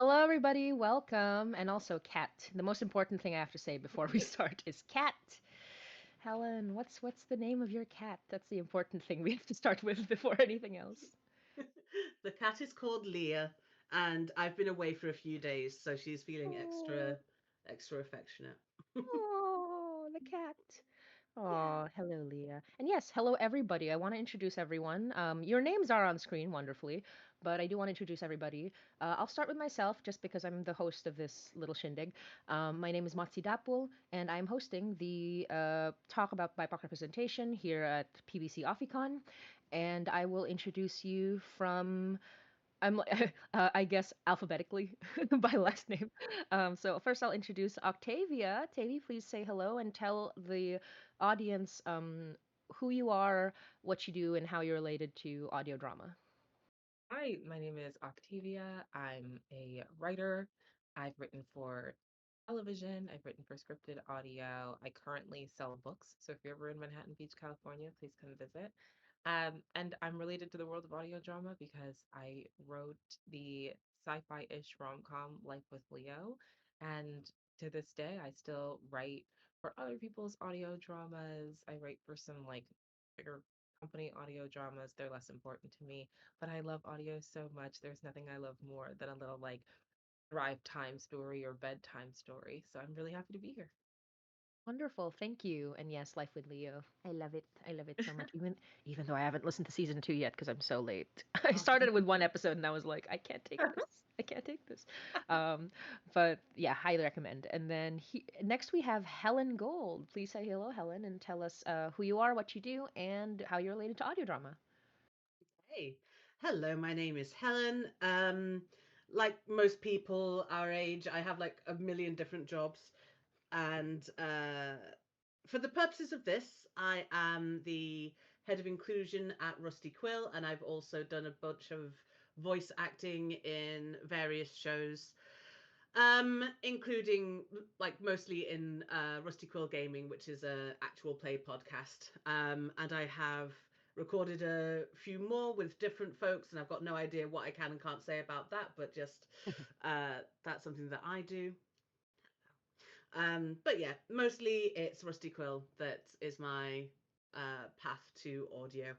Hello, everybody. Welcome. And also, Cat. The most important thing I have to say before we start is Cat. Helen, what's the name of your cat? That's the important thing we have to start with before anything else. The cat is called Leah, and I've been away for a few days, so she's feeling Oh, extra affectionate. oh, the cat. Yeah. Oh, hello, Leah. And yes, hello, everybody. I want to introduce everyone. Your names are on screen wonderfully, but I do want to introduce everybody. I'll start with myself just because I'm the host of this little shindig. My name is Motzie Dapul, and I'm hosting the talk about BIPOC representation here at PBC AuFiCon. And I will introduce you from I guess alphabetically by last name. So first I'll introduce Octavia. Tavi, please say hello and tell the audience who you are, what you do, and how you're related to audio drama. Hi, my name is Octavia. I'm a writer. I've written for television, I've written for scripted audio. I currently sell books. So if you're ever in Manhattan Beach, California, please come visit. And I'm related to the world of audio drama because I wrote the sci-fi-ish rom-com Life with Leo. And to this day, I still write for other people's audio dramas. I write for some like bigger company audio dramas. They're less important to me, but I love audio so much. There's nothing I love more than a little like drive time story or bedtime story. So I'm really happy to be here. Wonderful, thank you. And yes, Life with Leo. I love it. I love it so much. Even though I haven't listened to season 2 yet because I'm so late. I Oh. started with one episode and I was like, I can't take this. I can't take this. Um, but yeah, highly recommend. And then next we have Helen Gould. Please say hello, Helen, and tell us who you are, what you do, and how you're related to audio drama. Hey, hello. My name is Helen. Like most people our age, I have like a million different jobs, and for the purposes of this, I am the head of inclusion at Rusty Quill, and I've also done a bunch of voice acting in various shows. Including like mostly in Rusty Quill Gaming, which is a actual play podcast. And I have recorded a few more with different folks, and I've got no idea what I can and can't say about that, but just that's something that I do. But yeah, mostly it's Rusty Quill that is my path to audio.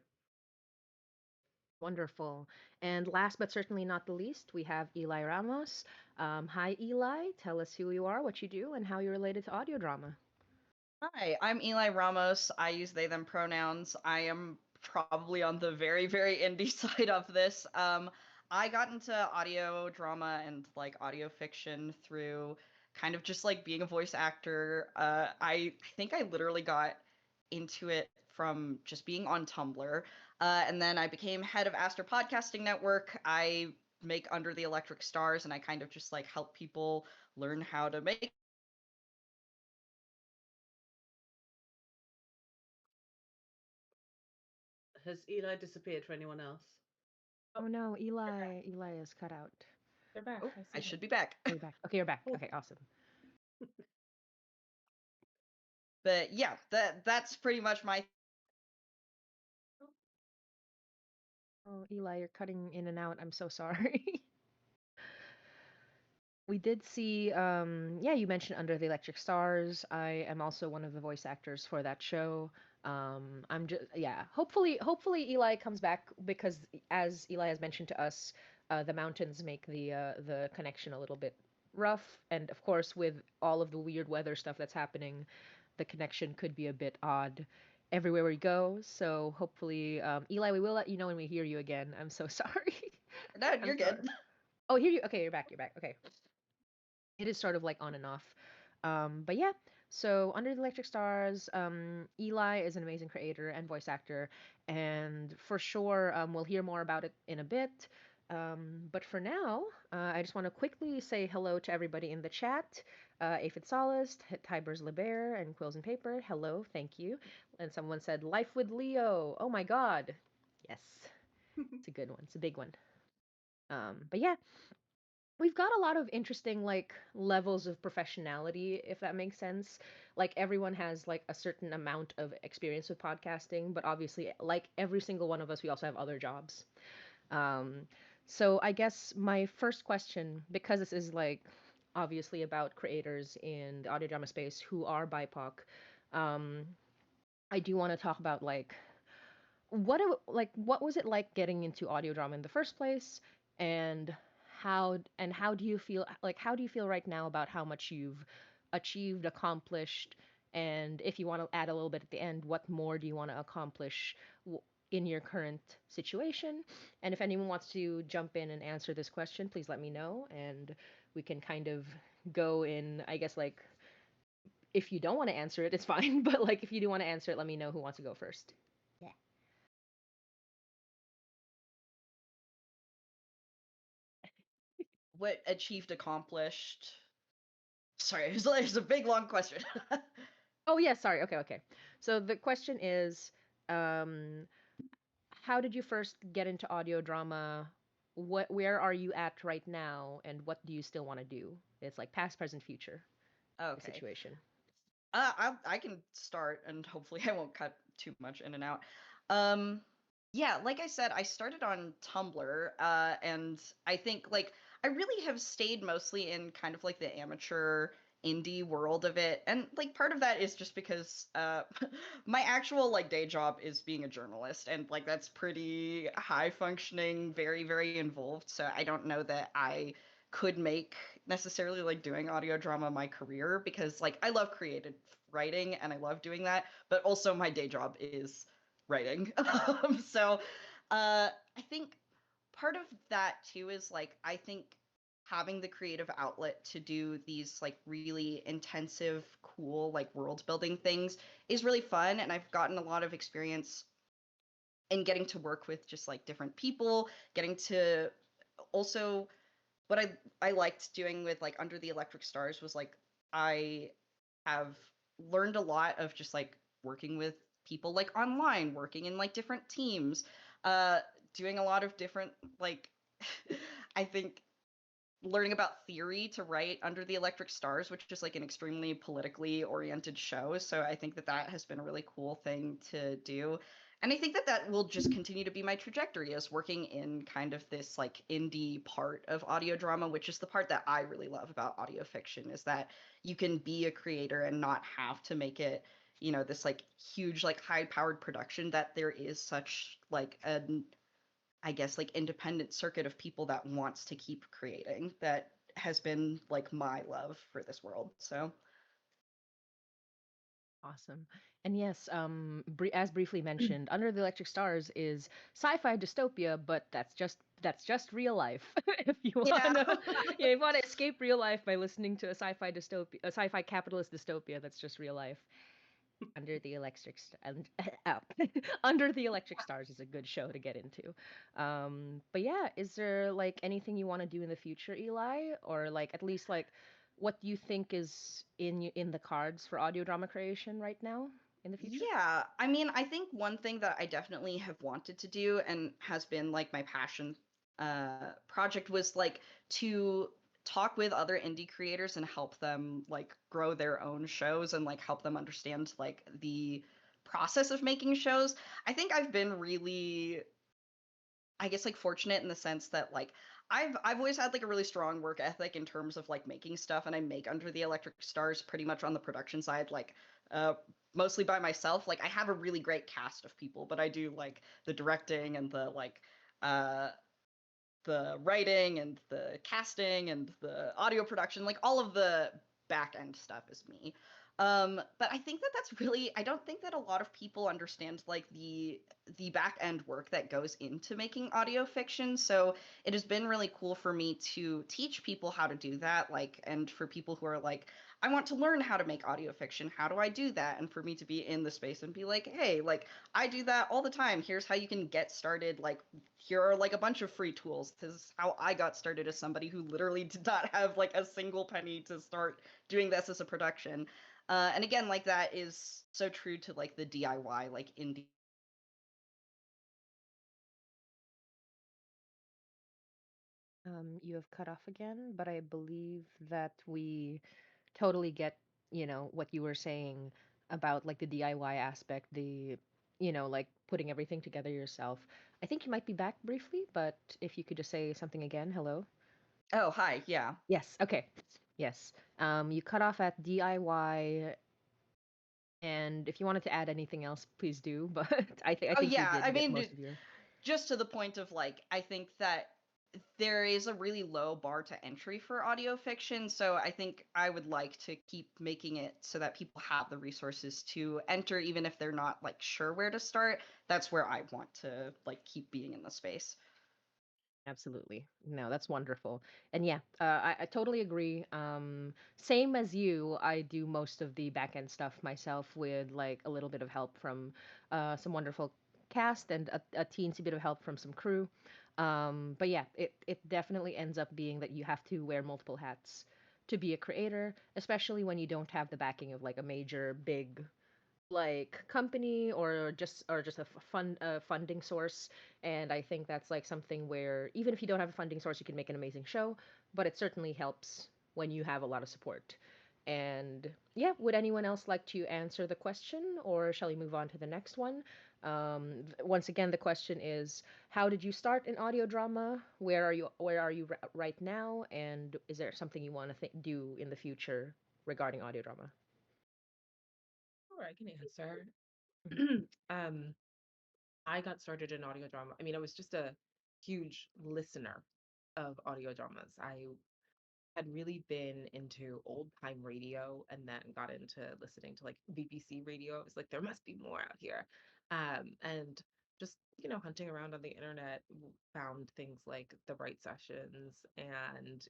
Wonderful. And last but certainly not the least, we have Eli Ramos. Hi, Eli. Tell us who you are, what you do, and how you're related to audio drama. Hi, I'm Eli Ramos. I use they, them pronouns. I am probably on the very, very indie side of this. I got into audio drama and like audio fiction through kind of just like being a voice actor. I think I literally got into it from just being on Tumblr. And then I became head of Aster Podcasting Network. I make Under the Electric Stars and I kind of just like help people learn how to make Has Eli disappeared for anyone else? Oh no, They're back. Eli is cut out. They're back. Oh, I I see them. should be back. Oh, you're back. Okay, you're back. Oh, Okay, awesome. But yeah, that's pretty much my Oh, Eli, you're cutting in and out. I'm so sorry. We did see, yeah, you mentioned Under the Electric Stars. I am also one of the voice actors for that show. I'm just, yeah, hopefully Eli comes back because as Eli has mentioned to us, the mountains make the connection a little bit rough. And of course, with all of the weird weather stuff that's happening, the connection could be a bit odd everywhere we go. So hopefully, Eli, we will let you know when we hear you again. I'm so sorry. no, I'm you're sorry. good. Oh, hear you. Okay, you're back. You're back. Okay. It is sort of like on and off. But yeah, so Under the Electric Stars, Eli is an amazing creator and voice actor, and for sure, we'll hear more about it in a bit. But for now, I just want to quickly say hello to everybody in the chat. Aphid Solist, Tibers LeBear, and Quills and Paper. Hello, thank you. And someone said, Life with Leo. Oh my God. Yes, it's a good one. It's a big one. But yeah, we've got a lot of interesting like levels of professionality, if that makes sense. Like everyone has like a certain amount of experience with podcasting, but obviously like every single one of us, we also have other jobs. um So I guess my first question, because this is like obviously about creators in the audio drama space who are BIPOC, um, I do want to talk about like what was it like getting into audio drama in the first place, and how do you feel how do you feel right now about how much you've achieved, accomplished, and if you want to add a little bit at the end, what more do you want to accomplish in your current situation? And if anyone wants to jump in and answer this question, please let me know, and we can kind of go in, I guess, like if you don't want to answer it, it's fine, but like if you do want to answer it, let me know who wants to go first. Yeah. What achieved, accomplished? Sorry, it's a big long question. Oh, yeah, sorry. Okay, okay. So the question is, um, how did you first get into audio drama? Where are you at right now, and what do you still want to do? It's like past, present, future, the Okay. situation. I can start, and hopefully I won't cut too much in and out. Um, yeah, like I said, I started on Tumblr, and I think like I really have stayed mostly in kind of like the amateur indie world of it, and like part of that is just because my actual like day job is being a journalist, and like that's pretty high functioning, very very involved. So I don't know that I could make necessarily like doing audio drama my career, because like I love creative writing and I love doing that, but also my day job is writing. So I think part of that too is like I think having the creative outlet to do these like really intensive cool like world building things is really fun, and I've gotten a lot of experience in getting to work with just like different people, getting to also what I liked doing with like Under the Electric Stars was like I have learned a lot of just like working with people like online, working in like different teams, uh doing a lot of different like I think learning about theory to write Under the Electric Stars, which is like an extremely politically oriented show. So I think that that has been a really cool thing to do. And I think that that will just continue to be my trajectory, as working in kind of this like indie part of audio drama, which is the part that I really love about audio fiction, is that you can be a creator and not have to make it, you know, this like huge, like high powered production, that there is such like an I guess like independent circuit of people that wants to keep creating, that has been like my love for this world. So Awesome. And yes, as briefly mentioned, Under the Electric Stars is sci-fi dystopia, but that's just real life. If you yeah. wanna, yeah, if you wanna escape real life by listening to a sci-fi dystopia, a sci-fi capitalist dystopia, that's just real life. Under the Electric and oh. Under the Electric Stars is a good show to get into. But yeah, is there like anything you want to do in the future, Eli, or like at least like what do you think is in the cards for audio drama creation right now in the future? Yeah, I mean, I think one thing that I definitely have wanted to do and has been like my passion project was like to talk with other indie creators and help them like grow their own shows and like help them understand like the process of making shows. I think I've been really, I guess, like fortunate in the sense that like I've always had like a really strong work ethic in terms of like making stuff, and I make Under the Electric Stars pretty much on the production side, like uh mostly by myself. Like I have a really great cast of people, but I do like the directing and uh the writing and the casting and the audio production, like all of the back end stuff is me. But I think that that's really, I don't think that a lot of people understand like the back end work that goes into making audio fiction. So it has been really cool for me to teach people how to do that, like, and for people who are like, I want to learn how to make audio fiction. How do I do that? And for me to be in the space and be like, hey, like I do that all the time. Here's how you can get started. Like here are like a bunch of free tools. This is how I got started as somebody who literally did not have like a single penny to start doing this as a production. And again, like that is so true to like the DIY, like indie. You have cut off again, but I believe that we totally get, what you were saying about like the DIY aspect, like putting everything together yourself. I think you might be back briefly, but if you could just say something again, hello. Oh, hi. Yeah. Yes. Okay. Yes. You cut off at DIY, and if you wanted to add anything else, please do. But I Oh, think we yeah. I did get mean, most of your. just to the point of like, I think that there is a really low bar to entry for audio fiction. So I think I would like to keep making it so that people have the resources to enter, even if they're not like sure where to start. That's where I want to like keep being in the space. Absolutely. No, that's wonderful. And yeah, I totally agree. Same as you, I do most of the back end stuff myself with like a little bit of help from some wonderful cast and a teensy bit of help from some crew. But yeah, it definitely ends up being that you have to wear multiple hats to be a creator, especially when you don't have the backing of like a major big like company or just a funding source. And I think that's like something where even if you don't have a funding source you can make an amazing show, but it certainly helps when you have a lot of support. And yeah, would anyone else like to answer the question, or shall we move on to the next one? Once again, the question is, how did you start in audio drama? Where are you right now, and is there something you want to do in the future regarding audio drama? Sure, I can answer. Mhm. um, I got started in audio drama. I mean, I was just a huge listener of audio dramas. I had really been into old time radio and then got into listening to like BBC radio. I was like, there must be more out here. And just, hunting around on the internet, found things like The Bright Sessions and,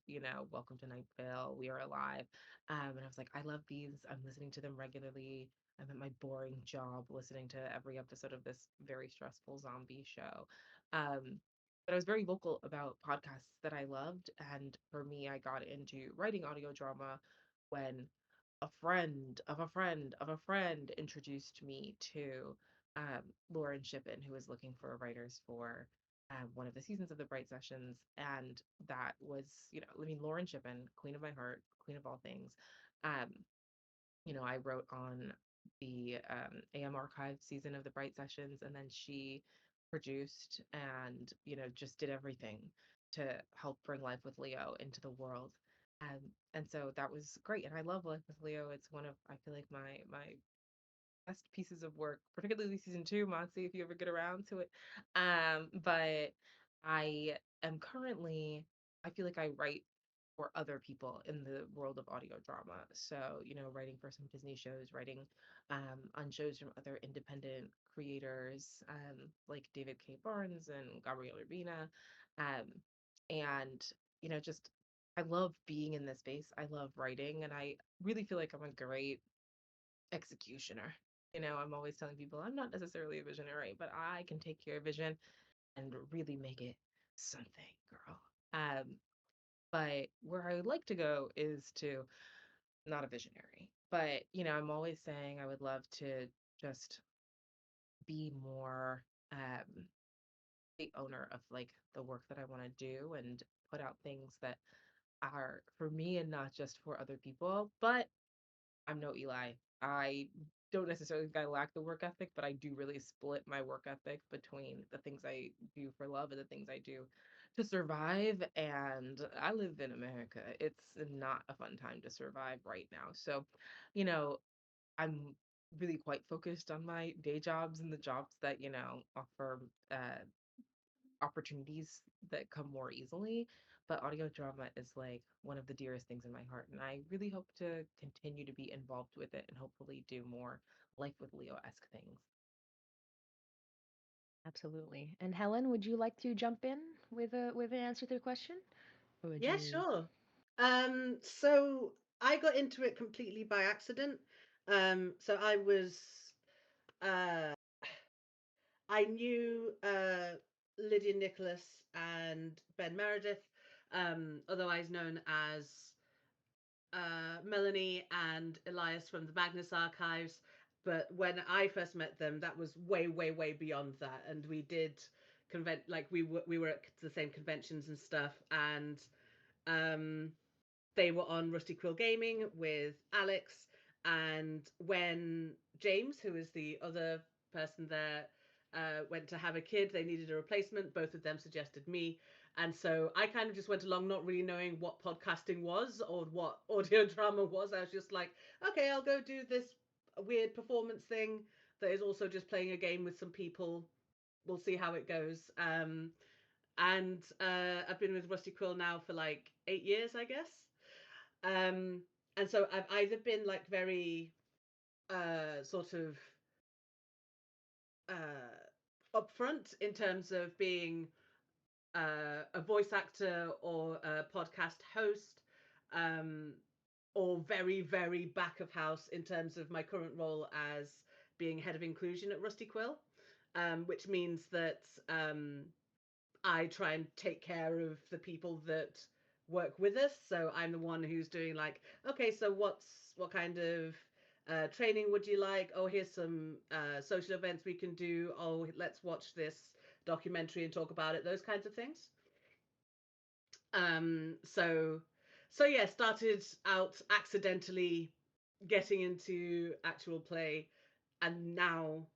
Welcome to Night Vale, We Are Alive. And I was like, I love these. I'm listening to them regularly. I'm at my boring job listening to every episode of this very stressful zombie show. Um, but I was very vocal about podcasts that I loved. And for me, I got into writing audio drama when a friend of a friend of a friend introduced me to Lauren Shippen, who was looking for writers for one of the seasons of the Bright Sessions. And that was, I mean, Lauren Shippen, Queen of My Heart, Queen of all things. Um, I wrote on the AM archive season of the Bright Sessions, and then she produced and just did everything to help bring Life with Leo into the world. And so that was great, and I love Life with Leo. It's one of, I feel like, my best pieces of work, particularly season two, Motzie, if you ever get around to it. But I am currently, I feel like I write for other people in the world of audio drama. So, writing for some Disney shows, writing on shows from other independent creators like David K. Barnes and Gabrielle Urbina. Um, and, just I love being in this space. I love writing, and I really feel like I'm a great executioner. I'm always telling people I'm not necessarily a visionary, but I can take your vision and really make it something, girl. But where I would like to go is to not a visionary, but I'm always saying I would love to just be more the owner of like the work that I want to do and put out things that are for me and not just for other people. But I'm no Eli. I don't necessarily think I lack the work ethic, but I do really split my work ethic between the things I do for love and the things I do to survive. And I live in America. It's not a fun time to survive right now. So, you know, I'm really quite focused on my day jobs and the jobs that, offer opportunities that come more easily. But audio drama is like one of the dearest things in my heart. And I really hope to continue to be involved with it and hopefully do more Life with Leo-esque things. Absolutely. And Helen, would you like to jump in with an answer to the question? Or would Yeah, you? sure. So I got into it completely by accident. So uh, I knew Lydia Nicholas and Ben Meredith, otherwise known as Melanie and Elias from the Magnus Archives. But when I first met them, that was way, way, way beyond that, and we did we were at the same conventions and stuff, and um, they were on Rusty Quill Gaming with Alex, and when James, who is the other person there, went to have a kid. They needed a replacement. Both of them suggested me. And so I kind of just went along, not really knowing what podcasting was or what audio drama was. I was just like, okay, I'll go do this weird performance thing that is also just playing a game with some people. We'll see how it goes. And I've been with Rusty Quill now for like 8 years, I guess. Um, and so I've either been like very sort of upfront in terms of being a voice actor or a podcast host, um, or very, very back of house in terms of my current role as being head of inclusion at Rusty Quill, which means that I try and take care of the people that work with us. So I'm the one who's doing like, okay, so what kind of training would you like? Oh, here's some social events we can do. Oh, let's watch this documentary and talk about it. Those kinds of things. So yeah, started out accidentally getting into actual play, and now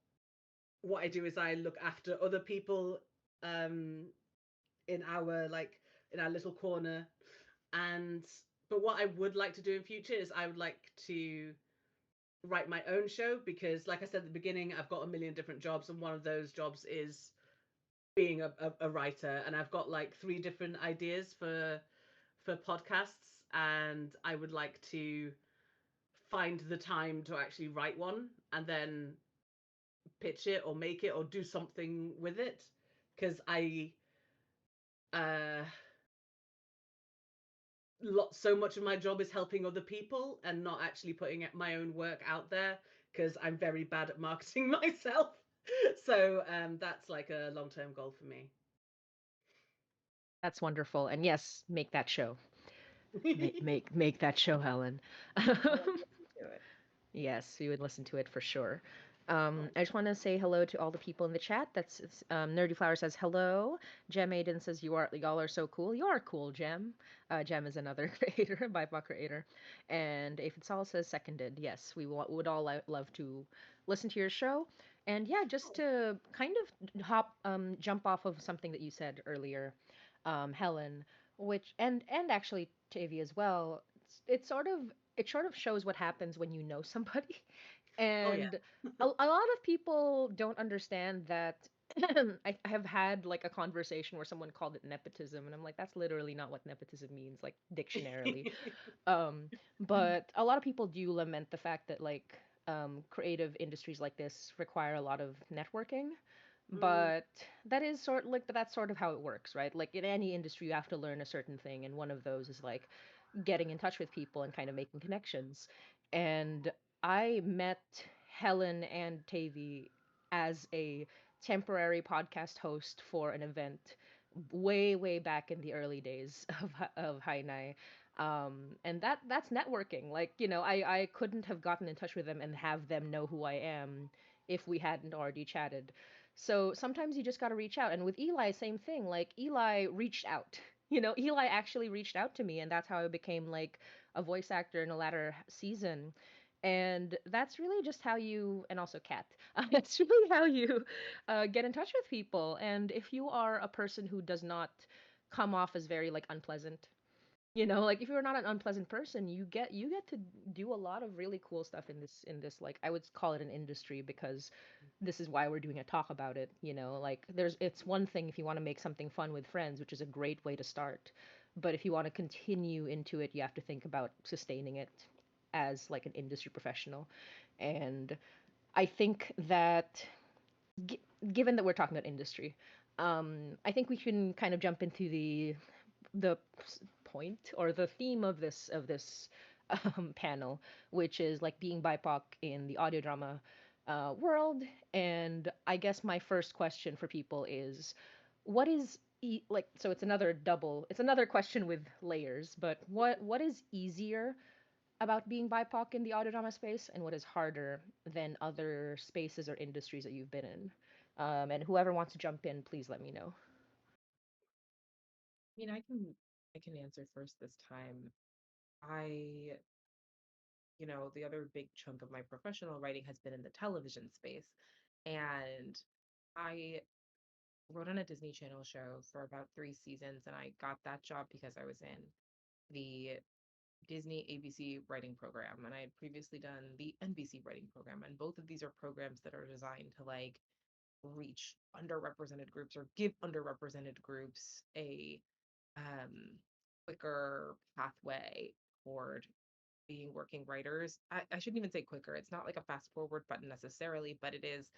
what I do is I look after other people in our little corner. And but what I would like to do in future is I would like to write my own show, because like I said at the beginning, I've got a million different jobs, and one of those jobs is being a writer. And I've got like 3 different ideas for podcasts, and I would like to find the time to actually write one and then pitch it or make it or do something with it, because I uh so much of my job is helping other people and not actually putting my own work out there, because I'm very bad at marketing myself. So that's like a long-term goal for me. That's wonderful. And yes, make that show. Make that show, Helen. Do it. Yes, we would listen to it for sure. I just want to say hello to all the people in the chat. Nerdy Flower says hello. Gem Aiden says y'all are so cool. You are cool, Gem. Gem is another creator, BIPOC creator. And Aphid Sol says seconded. Yes, we would all love to listen to your show. And yeah, just to kind of jump off of something that you said earlier, Helen, which and actually Tavy as well. It sort of shows what happens when you know somebody. Oh yeah. And a lot of people don't understand that. I have had like a conversation where someone called it nepotism, and I'm like, that's literally not what nepotism means, like dictionarily. But a lot of people do lament the fact that like creative industries like this require a lot of networking. Mm, But that is that's sort of how it works, right? Like in any industry, you have to learn a certain thing, and one of those is like getting in touch with people and kind of making connections. And I met Helen and Tavy as a temporary podcast host for an event way, way back in the early days of Hainai. And that's networking. Like, I couldn't have gotten in touch with them and have them know who I am if we hadn't already chatted. So sometimes you just got to reach out. And with Eli, same thing. Like, Eli reached out. Eli actually reached out to me, and that's how I became like a voice actor in a latter season. And that's really just how you, and also Kat, that's really how you get in touch with people. And if you are a person who does not come off as very like unpleasant, like if you're not an unpleasant person, you get to do a lot of really cool stuff in this, like, I would call it an industry, because this is why we're doing a talk about it. Like, it's one thing if you want to make something fun with friends, which is a great way to start, but if you want to continue into it, you have to think about sustaining it as like an industry professional. And I think that, gi- given that we're talking about industry, I think we can kind of jump into the point or the theme of this panel, which is like being BIPOC in the audio drama world. And I guess my first question for people is, what is like, so it's another question with layers, but what is easier about being BIPOC in the audio drama space, and what is harder than other spaces or industries that you've been in? And whoever wants to jump in, please let me know. I mean, I can answer first this time. I, the other big chunk of my professional writing has been in the television space. And I wrote on a Disney Channel show for about 3 seasons, and I got that job because I was in the Disney ABC writing program, and I had previously done the NBC writing program. And both of these are programs that are designed to like reach underrepresented groups or give underrepresented groups a um, quicker pathway toward being working writers. I shouldn't even say quicker. It's not like a fast forward button necessarily, but it is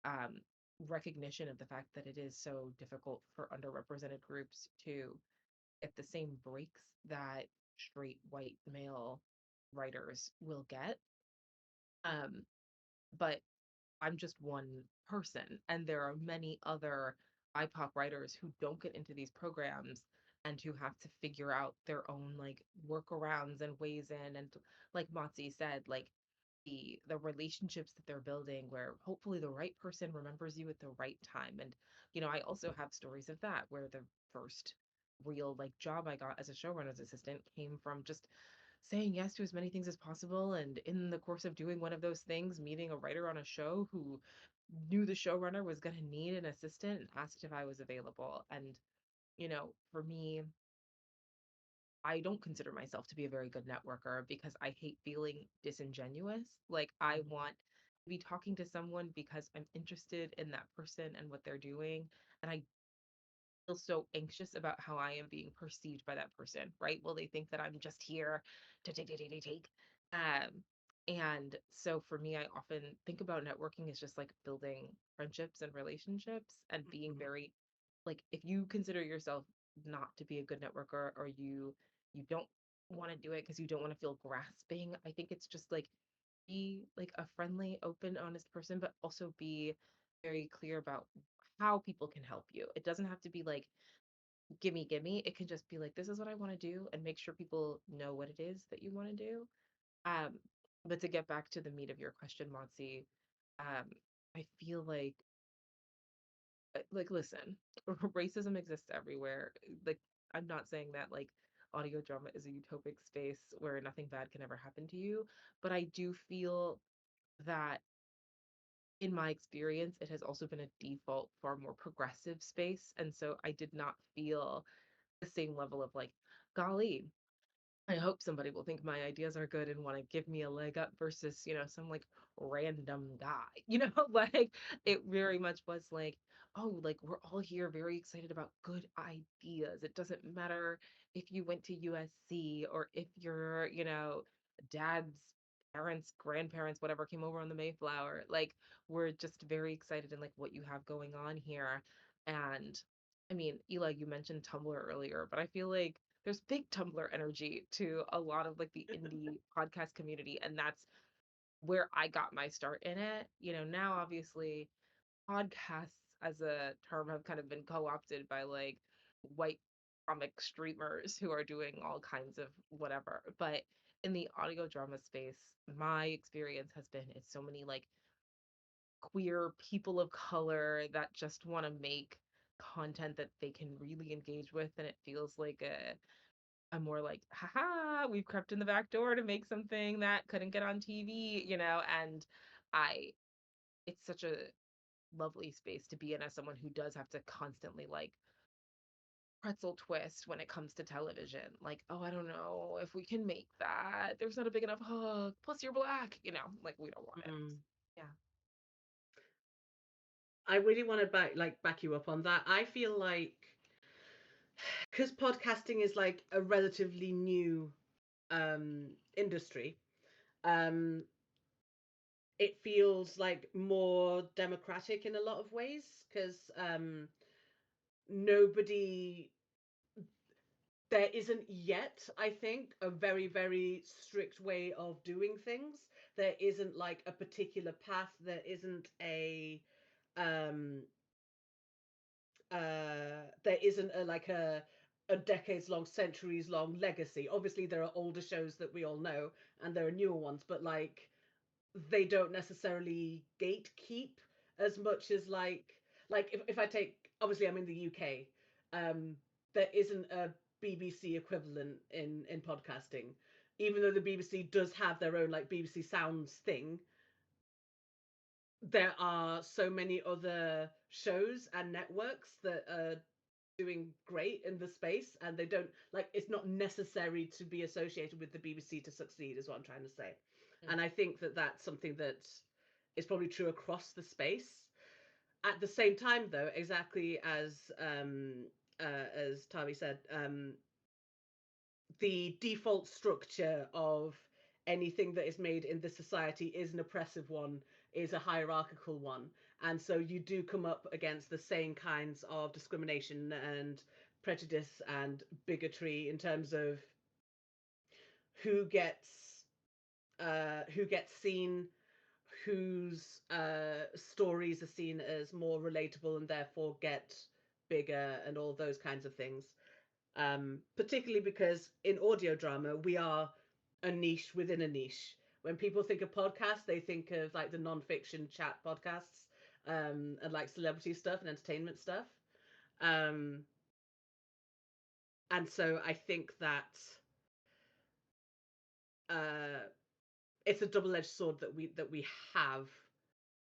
um, recognition of the fact that it is so difficult for underrepresented groups to get the same breaks that straight white male writers will get. Um, but I'm just one person, and there are many other BIPOC writers who don't get into these programs and who have to figure out their own like workarounds and ways in. And like Motzie said, like the relationships that they're building, where hopefully the right person remembers you at the right time. And I also have stories of that where the first real like job I got as a showrunner's assistant came from just saying yes to as many things as possible, and in the course of doing one of those things, meeting a writer on a show who knew the showrunner was going to need an assistant and asked if I was available. And for me, I don't consider myself to be a very good networker because I hate feeling disingenuous. Like, I want to be talking to someone because I'm interested in that person and what they're doing. And I feel so anxious about how I am being perceived by that person, right? Will they think that I'm just here to take? Um, and so for me, I often think about networking as just like building friendships and relationships and being Mhm. very like, if you consider yourself not to be a good networker, or you don't want to do it because you don't want to feel grasping, I think it's just like be like a friendly, open, honest person, but also be very clear about how people can help you. It doesn't have to be like gimme gimme. It can just be like, this is what I want to do, and make sure people know what it is that you want to do. um but to get back to the meat of your question, Motzi, um I feel like listen, racism exists everywhere. Like, I'm not saying that like audio drama is a utopic space where nothing bad can ever happen to you, but I do feel that in my experience it has also been a default far more progressive space, and so I did not feel the same level of like, golly, I hope somebody will think my ideas are good and want to give me a leg up versus, some like random guy. Like, it very much was like, oh, like we're all here very excited about good ideas. It doesn't matter if you went to USC or if your, dad's parents, grandparents, whatever came over on the Mayflower. Like, we're just very excited in like what you have going on here. And I mean, Eli, you mentioned Tumblr earlier, but I feel like there's big Tumblr energy to a lot of like the indie podcast community, and that's where I got my start in it. Now obviously podcasts as a term have kind of been co-opted by like white comic streamers who are doing all kinds of whatever. But in the audio drama space, my experience has been it's so many like queer people of color that just want to make content that they can really engage with, and it feels like a more like, haha, we've crept in the back door to make something that couldn't get on TV, and I it's such a lovely space to be in as someone who does have to constantly like pretzel twist when it comes to television. Like, oh, I don't know if we can make that. There's not a big enough hook. Plus you're black, like we don't want it. Mm. Yeah. I really want to back you up on that. I feel like because podcasting is like a relatively new industry, um, it feels like more democratic in a lot of ways because nobody there isn't yet, I think, a very, very strict way of doing things. There isn't like a particular path. There isn't um there isn't a decades long, centuries long legacy. Obviously there are older shows that we all know and there are newer ones, but like they don't necessarily gatekeep as much as if I take, obviously I'm in the UK, um there isn't a BBC equivalent in podcasting, even though the BBC does have their own like BBC Sounds thing. there are so many other shows and networks that are doing great in the space, and they don't like, it's not necessary to be associated with the BBC to succeed, is what I'm trying to say. And I think that that's something that is probably true across the space. At the same time, though, exactly as Tavi said, the default structure of anything that is made in this society is an oppressive one, is a hierarchical one. And so you do come up against the same kinds of discrimination and prejudice and bigotry in terms of who gets seen, whose stories are seen as more relatable and therefore get bigger, and all those kinds of things. Particularly because in audio drama, we are a niche within a niche. When people think of podcasts, they think of like the non-fiction chat podcasts, and like celebrity stuff and entertainment stuff. And so I think that it's a double-edged sword that we have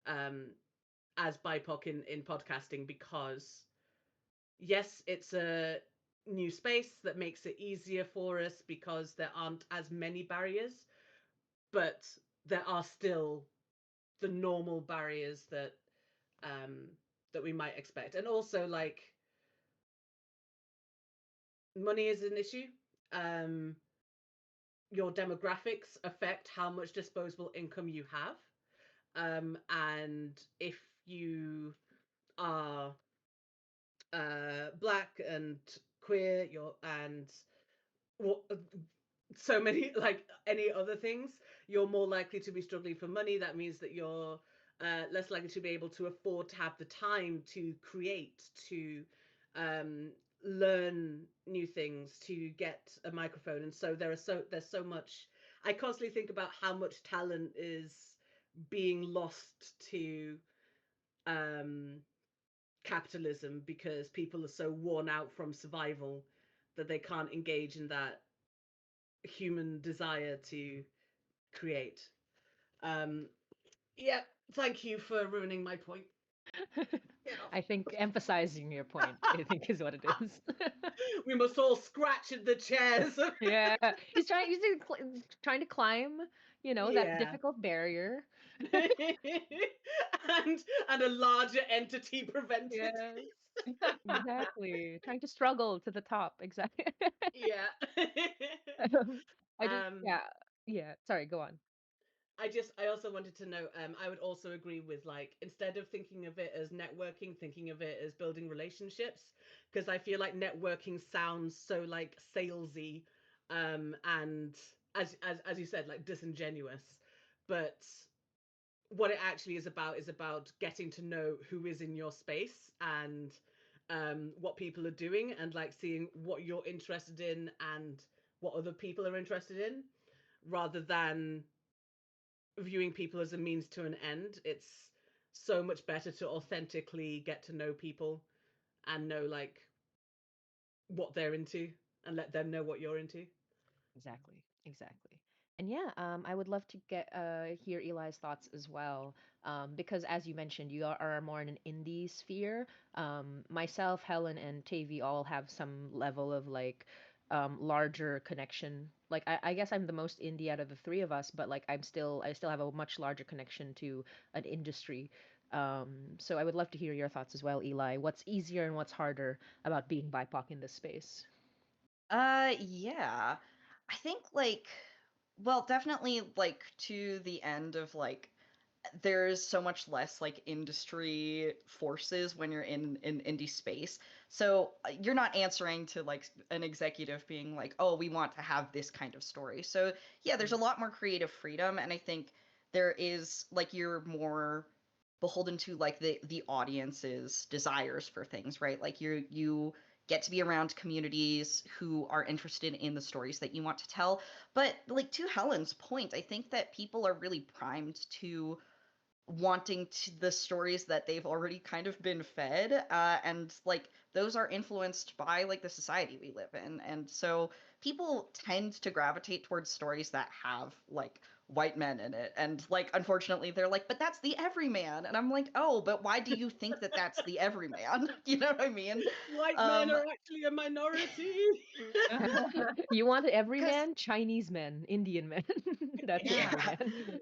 as BIPOC in podcasting, because yes, it's a new space that makes it easier for us because there aren't as many barriers, but there are still the normal barriers that we might expect. And also, like, money is an issue. Your demographics affect how much disposable income you have. And if you are black and queer, and so many, like any other things, you're more likely to be struggling for money. That means that you're less likely to be able to afford to have the time to create, to learn new things, to get a microphone. And so there's so much. I constantly think about how much talent is being lost to capitalism because people are so worn out from survival that they can't engage in that human desire to create. Yeah, thank you for ruining my point. I think emphasizing your point, I think, is what it is. We must all scratch at the chairs. Yeah, he's trying to climb, that difficult barrier. and a larger entity prevented. Yeah, exactly. Trying to struggle to the top. Exactly. Yeah. I just, um yeah. Sorry, go on. I also wanted to know, I would also agree with, like, instead of thinking of it as networking, thinking of it as building relationships, because I feel like networking sounds so like salesy, and as you said, like disingenuous. But what it actually is about getting to know who is in your space, and what people are doing, and like seeing what you're interested in and what other people are interested in, rather than viewing people as a means to an end. It's so much better to authentically get to know people and know, like, what they're into, and let them know what you're into. Exactly, exactly. And yeah, I would love to get hear Eli's thoughts as well, because as you mentioned, you are more in an indie sphere. Myself, Helen, and Tavi all have some level of like larger connection. Like I guess I'm the most indie out of the three of us, but like I still have a much larger connection to an industry. So I would love to hear your thoughts as well, Eli. What's easier and what's harder about being BIPOC in this space? Yeah. I think like, well, definitely like to the end of like there's so much less like industry forces when you're in indie space. So you're not answering to like an executive being like, "Oh, we want to have this kind of story." So, yeah, there's a lot more creative freedom, and I think there is like you're more beholden to like the audience's desires for things, right? Like you get to be around communities who are interested in the stories that you want to tell. But like to Helen's point, I think that people are really primed to wanting the stories that they've already kind of been fed, and like those are influenced by like the society we live in. And so people tend to gravitate towards stories that have like white men in it, and like unfortunately they're like, but that's the everyman, and I'm like, oh, but why do you think that that's the everyman? You know what I mean? White men are actually a minority. You want every Because man? Chinese men, Indian men. That's the Yeah. everyman.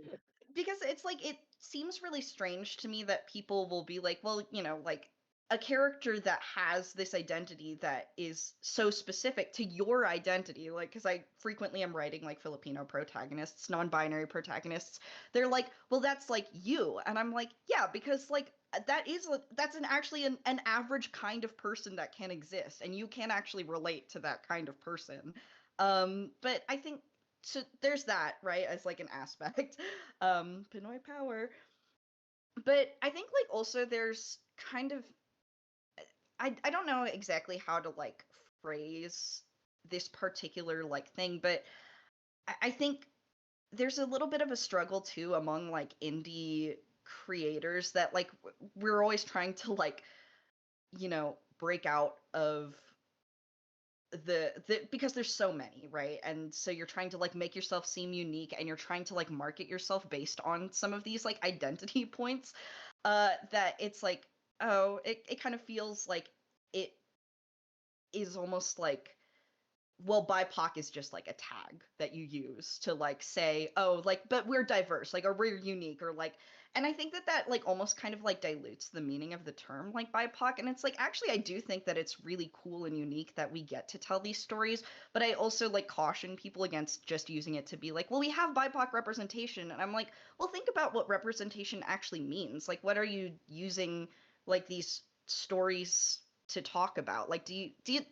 because it's like it seems really strange to me that people will be like, well, you know, like a character that has this identity that is so specific to your identity, like because I frequently am writing like Filipino protagonists, non-binary protagonists, they're like, well, that's like you, and I'm like, yeah, because like that's actually an average kind of person that can exist, and you can actually relate to that kind of person. But I think so there's that, right, as like an aspect. Pinoy power. But I think like also there's kind of I don't know exactly how to like phrase this particular like thing, but I think there's a little bit of a struggle too among like indie creators that like we're always trying to like, you know, break out of the because there's so many, right? And so you're trying to like make yourself seem unique, and you're trying to like market yourself based on some of these like identity points, that it's like, oh, it kind of feels like it is almost like, well, BIPOC is just like a tag that you use to like say, oh, like, but we're diverse, like, or we're unique, or like, and I think that that like almost kind of like dilutes the meaning of the term like BIPOC. And it's like, actually, I do think that it's really cool and unique that we get to tell these stories, but I also like caution people against just using it to be like, well, we have BIPOC representation. And I'm like, well, think about what representation actually means. Like, what are you using like these stories to talk about? Like,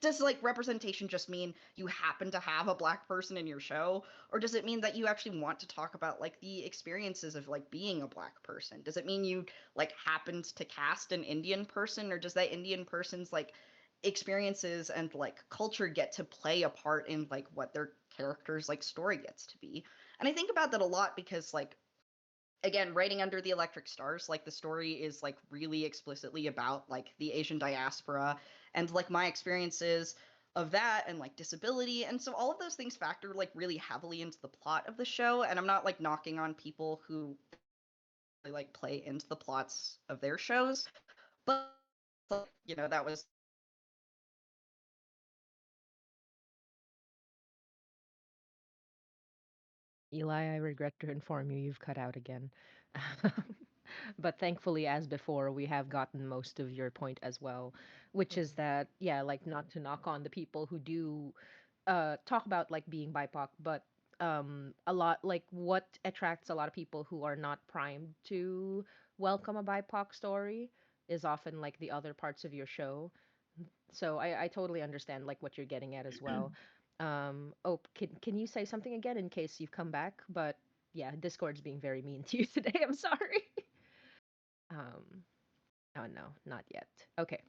does like representation just mean you happen to have a black person in your show, or does it mean that you actually want to talk about like the experiences of like being a black person? Does it mean you like happened to cast an Indian person, or does that Indian person's like experiences and like culture get to play a part in like what their character's like story gets to be? And I think about that a lot because like, again, writing Under the Electric Stars, like the story is like really explicitly about like the Asian diaspora and like my experiences of that and like disability. And so all of those things factor like really heavily into the plot of the show. And I'm not like knocking on people who like play into the plots of their shows, but you know, that was Eli, I regret to inform you, you've cut out again. But thankfully, as before, we have gotten most of your point as well, which is that, yeah, like not to knock on the people who do talk about like being BIPOC, but a lot like what attracts a lot of people who are not primed to welcome a BIPOC story is often like the other parts of your show. So I totally understand like what you're getting at as well. Oh, can you say something again in case you've come back? But yeah, Discord's being very mean to you today. I'm sorry. Um, oh no, not yet. Okay.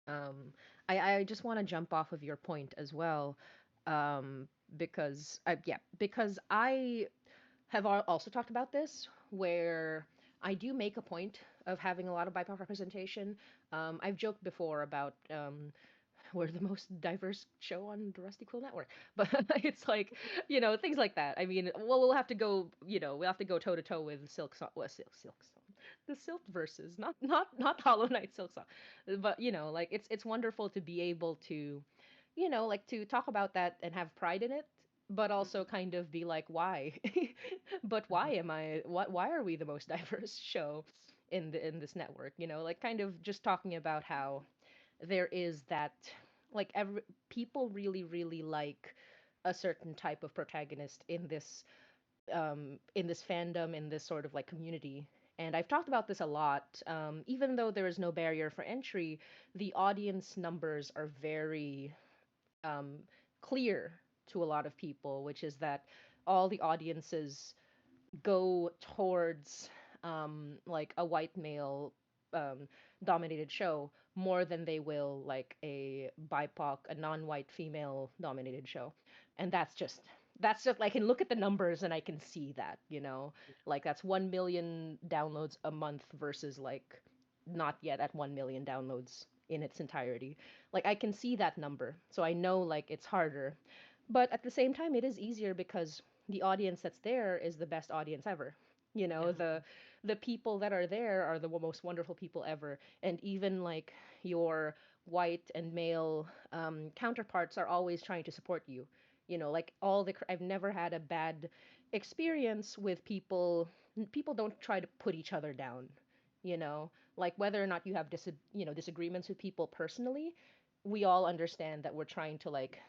Um, I just want to jump off of your point as well, because yeah, because I have also talked about this where I do make a point of having a lot of BIPOC representation. I've joked before about we're the most diverse show on the Rusty Quill Network. But it's like, things like that. I mean, well, we'll have to go, we'll have to go toe to toe with Silk Song, well, Silk Song, the Silk verses, not Hollow Knight Silk Song. But like it's wonderful to be able to, like to talk about that and have pride in it, but also kind of be like, why? But why am I? Why are we the most diverse show in this network? Like kind of just talking about how there is that like every people really like a certain type of protagonist in this fandom, in this sort of like community. And I've talked about this a lot. Even though there is no barrier for entry, the audience numbers are very um, clear to a lot of people, which is that all the audiences go towards like a white male um, dominated show more than they will like a BIPOC, a non-white female dominated show. And that's just I can look at the numbers and I can see that, like that's 1 million downloads a month versus like not yet at 1 million downloads in its entirety. Like I can see that number. So I know like it's harder. But at the same time, it is easier because the audience that's there is the best audience ever. You know, Yeah. the people that are there are the most wonderful people ever, and even like your white and male counterparts are always trying to support you. You know, like I've never had a bad experience with people. People don't try to put each other down. You know, like whether or not you have disagreements with people personally, we all understand that we're trying to like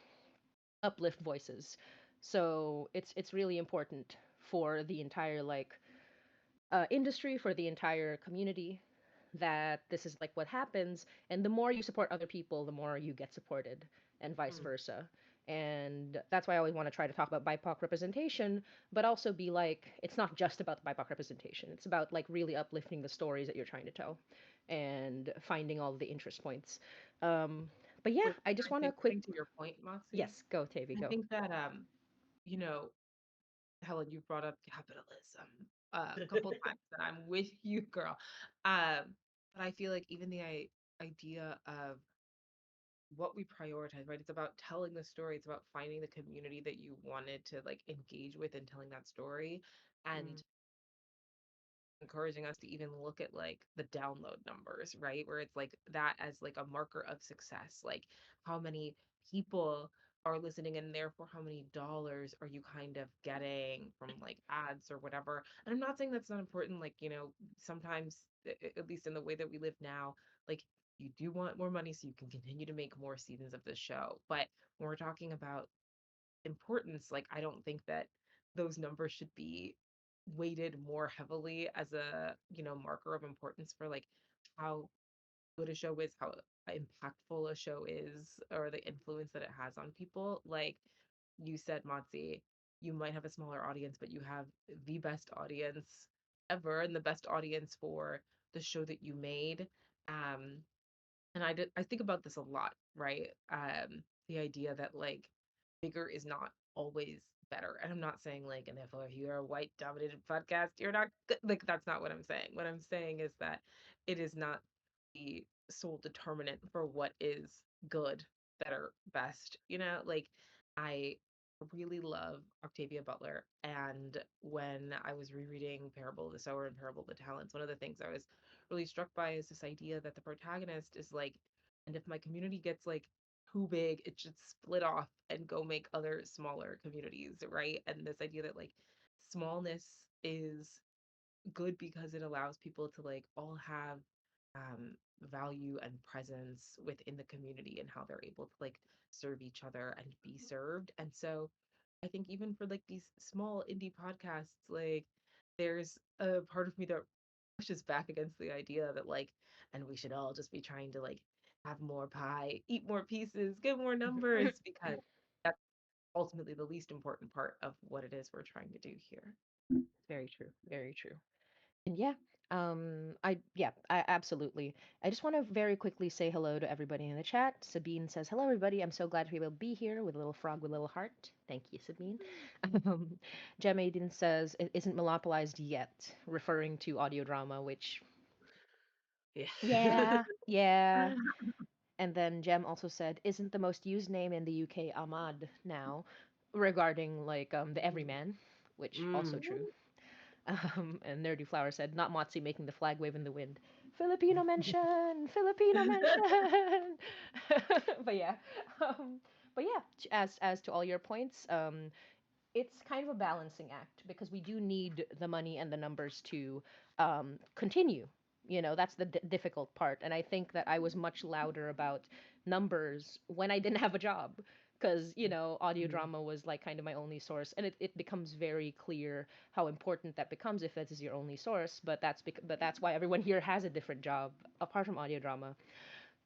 uplift voices. So it's really important for the entire like industry, for the entire community, that this is like what happens. And the more you support other people, the more you get supported, and vice Mm. versa. And that's why I always want to try to talk about BIPOC representation, but also be like, it's not just about the BIPOC representation. It's about like really uplifting the stories that you're trying to tell, and finding all the interest points. Um, but yeah, Which I just I want to think, quick. to your point, Moxie, Yes, go, Tavi, I go. think that you know, Helen, you brought up capitalism a couple times, and I'm with you, girl. But I feel like even the idea of what we prioritize, right? It's about telling the story. It's about finding the community that you wanted to like engage with and telling that story. Mm. And encouraging us to even look at like the download numbers, right? Where it's like that as like a marker of success, like how many people are listening and therefore how many dollars are you kind of getting from like ads or whatever. And I'm not saying that's not important, like, sometimes at least in the way that we live now, like you do want more money so you can continue to make more seasons of the show. But when we're talking about importance, like I don't think that those numbers should be weighted more heavily as a, marker of importance for like how good a show is, how impactful a show is, or the influence that it has on people. Like you said, Motzie, you might have a smaller audience, but you have the best audience ever and the best audience for the show that you made. Um, and I think about this a lot, right? The idea that like bigger is not always better. And I'm not saying like, and therefore if you're a white dominated podcast, you're not good. Like that's not what I'm saying. What I'm saying is that it is not the sole determinant for what is good, better, best. Like I really love Octavia Butler. And when I was rereading Parable of the Sower and Parable of the Talents, one of the things I was really struck by is this idea that the protagonist is like, and if my community gets like too big, it should split off and go make other smaller communities, right? And this idea that like smallness is good because it allows people to like all have um value and presence within the community and how they're able to like serve each other and be served. And so I think even for like these small indie podcasts, like there's a part of me that pushes back against the idea that like, and we should all just be trying to like have more pie, eat more pieces, get more numbers, because that's ultimately the least important part of what it is we're trying to do here. Very true. Very true. And yeah, I absolutely. I just want to very quickly say hello to everybody in the chat. Sabine says, "Hello, everybody. I'm so glad to be able to be here with a little frog with a little heart." Thank you, Sabine. Um, Jem Aiden says, "It isn't monopolized yet," referring to audio drama, which, Yeah. yeah, yeah. And then Jem also said, "Isn't the most used name in the UK Ahmad now?" Regarding like the Everyman, which also Mm. true. And Nerdy Flower said, "Not Motzie making the flag wave in the wind." Filipino mention, Filipino mention. but yeah, um, but yeah. As to all your points, it's kind of a balancing act because we do need the money and the numbers to continue. You know, that's the difficult part. And I think that I was much louder about numbers when I didn't have a job because, audio Mm. drama was like kind of my only source. And it becomes very clear how important that becomes if that is your only source. But that's why everyone here has a different job apart from audio drama.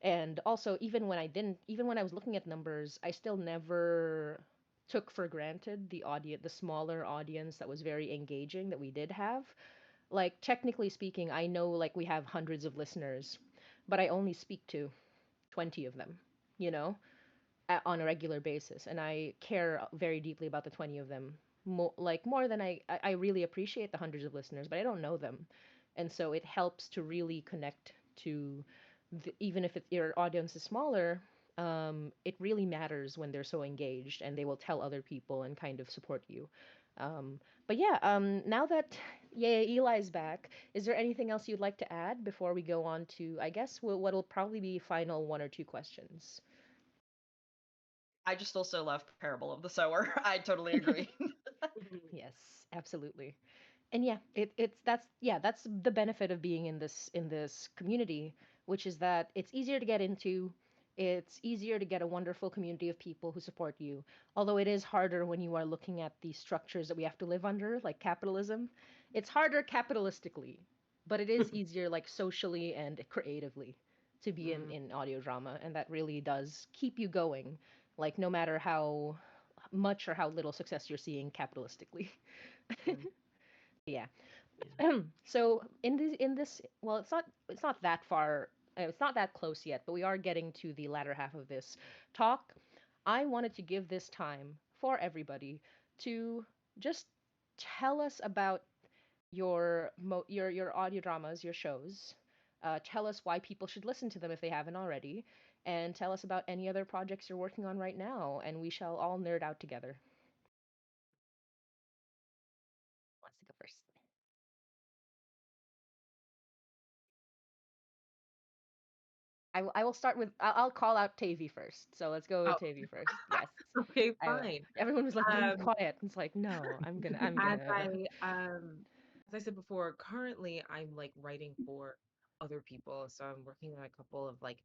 And also, even when I was looking at numbers, I still never took for granted the smaller audience that was very engaging that we did have. Like, technically speaking, I know like we have hundreds of listeners, but I only speak to 20 of them, you know, on a regular basis. And I care very deeply about the 20 of them. More than I really appreciate the hundreds of listeners, but I don't know them. And so it helps to really connect to even if your audience is smaller, it really matters when they're so engaged and they will tell other people and kind of support you. But yeah, now that yeah, Eli's back, is there anything else you'd like to add before we go on to, I guess, what'll probably be final one or two questions? I just also love Parable of the Sower. I totally agree. Yes, absolutely. And yeah, that's the benefit of being in this community, which is that it's easier to get into. It's easier to get a wonderful community of people who support you. Although it is harder when you are looking at the structures that we have to live under, like capitalism. It's harder capitalistically, but it is easier like socially and creatively to be in audio drama, and that really does keep you going, like no matter how much or how little success you're seeing capitalistically. Mm, Yeah. yeah. So in this well, it's not that far, it's not that close yet, but we are getting to the latter half of this talk. I wanted to give this time for everybody to just tell us about your audio dramas, your shows. Tell us why people should listen to them if they haven't already, and tell us about any other projects you're working on right now, and we shall all nerd out together. Who wants to go first? I will start with I'll call out Tavy first. So let's go with Oh, Tavy first. Yes. okay, I fine. Everyone was like being Um, quiet. It's like no, I'm as gonna. I said before, currently I'm like writing for other people. So I'm working on a couple of like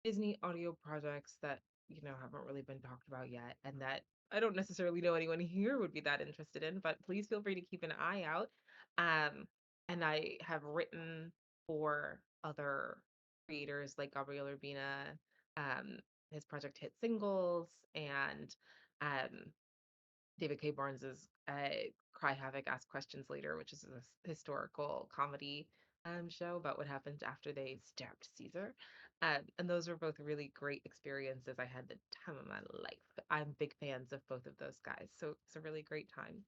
Disney audio projects that, haven't really been talked about yet and that I don't necessarily know anyone here would be that interested in, but please feel free to keep an eye out. Um, and I have written for other creators like Gabriel Urbina, um, his project Hit Singles, and um David K. Barnes's Cry Havoc, Ask Questions Later, which is a historical comedy show about what happened after they stabbed Caesar. And those were both really great experiences. I had the time of my life. I'm big fans of both of those guys, so it's a really great time.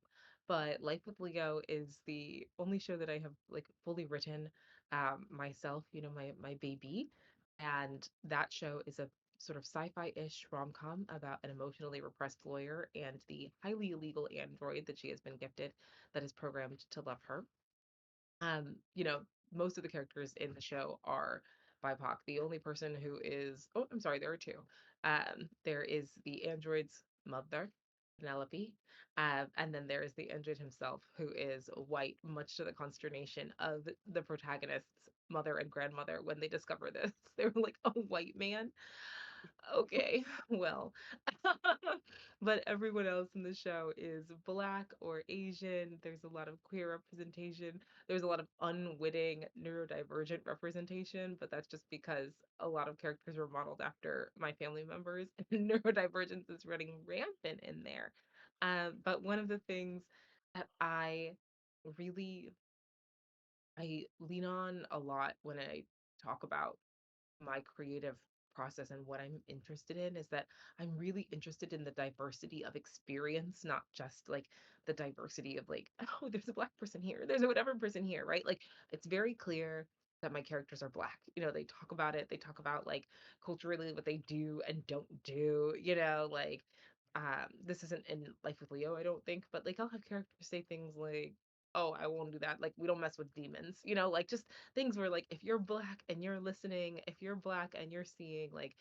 But Life with Leo is the only show that I have like fully written myself, my baby. And that show is a sort of sci-fi-ish rom-com about an emotionally repressed lawyer and the highly illegal android that she has been gifted that is programmed to love her. Um, you know, Most of the characters in the show are BIPOC. The only person who is, oh, I'm sorry, there are two. There is the android's mother, Penelope, and then there is the android himself, who is white, much to the consternation of the protagonist's mother and grandmother when they discover this. They were like, a white man? Okay, well, but everyone else in the show is black or Asian. There's a lot of queer representation. There's a lot of unwitting neurodivergent representation, but that's just because a lot of characters were modeled after my family members, and neurodivergence is running rampant in there. But one of the things that really I lean on a lot when I talk about my creative process and what I'm interested in is that I'm really interested in the diversity of experience, not just like the diversity of like, oh, there's a black person here, there's a whatever person here, right? Like it's very clear that my characters are black. They talk about it, they talk about like culturally what they do and don't do, this isn't in Life with Leo, I don't think, but like I'll have characters say things like, oh, I won't do that. Like we don't mess with demons, like just things where like if you're black and you're listening, if you're black and you're seeing, like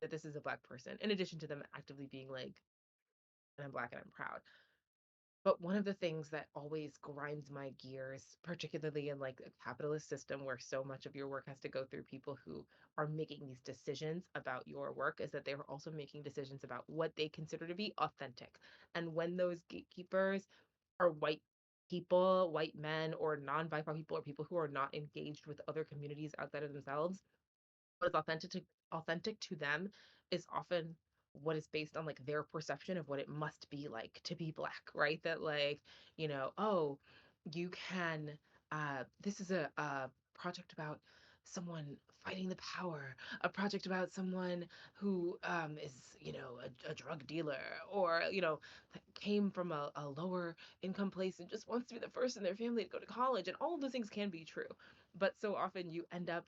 that this is a black person, in addition to them actively being like, and I'm black and I'm proud. But one of the things that always grinds my gears, particularly in like a capitalist system where so much of your work has to go through people who are making these decisions about your work, is that they are also making decisions about what they consider to be authentic. And when those gatekeepers are white people, white men, or non-BIPOC people, or people who are not engaged with other communities outside of themselves, what is authentic to them is often what is based on like their perception of what it must be like to be black, right? That like, oh, you can this is a project about someone fighting the power, a project about someone who is, a drug dealer, or, came from a lower income place and just wants to be the first in their family to go to college. And all of those things can be true. But so often you end up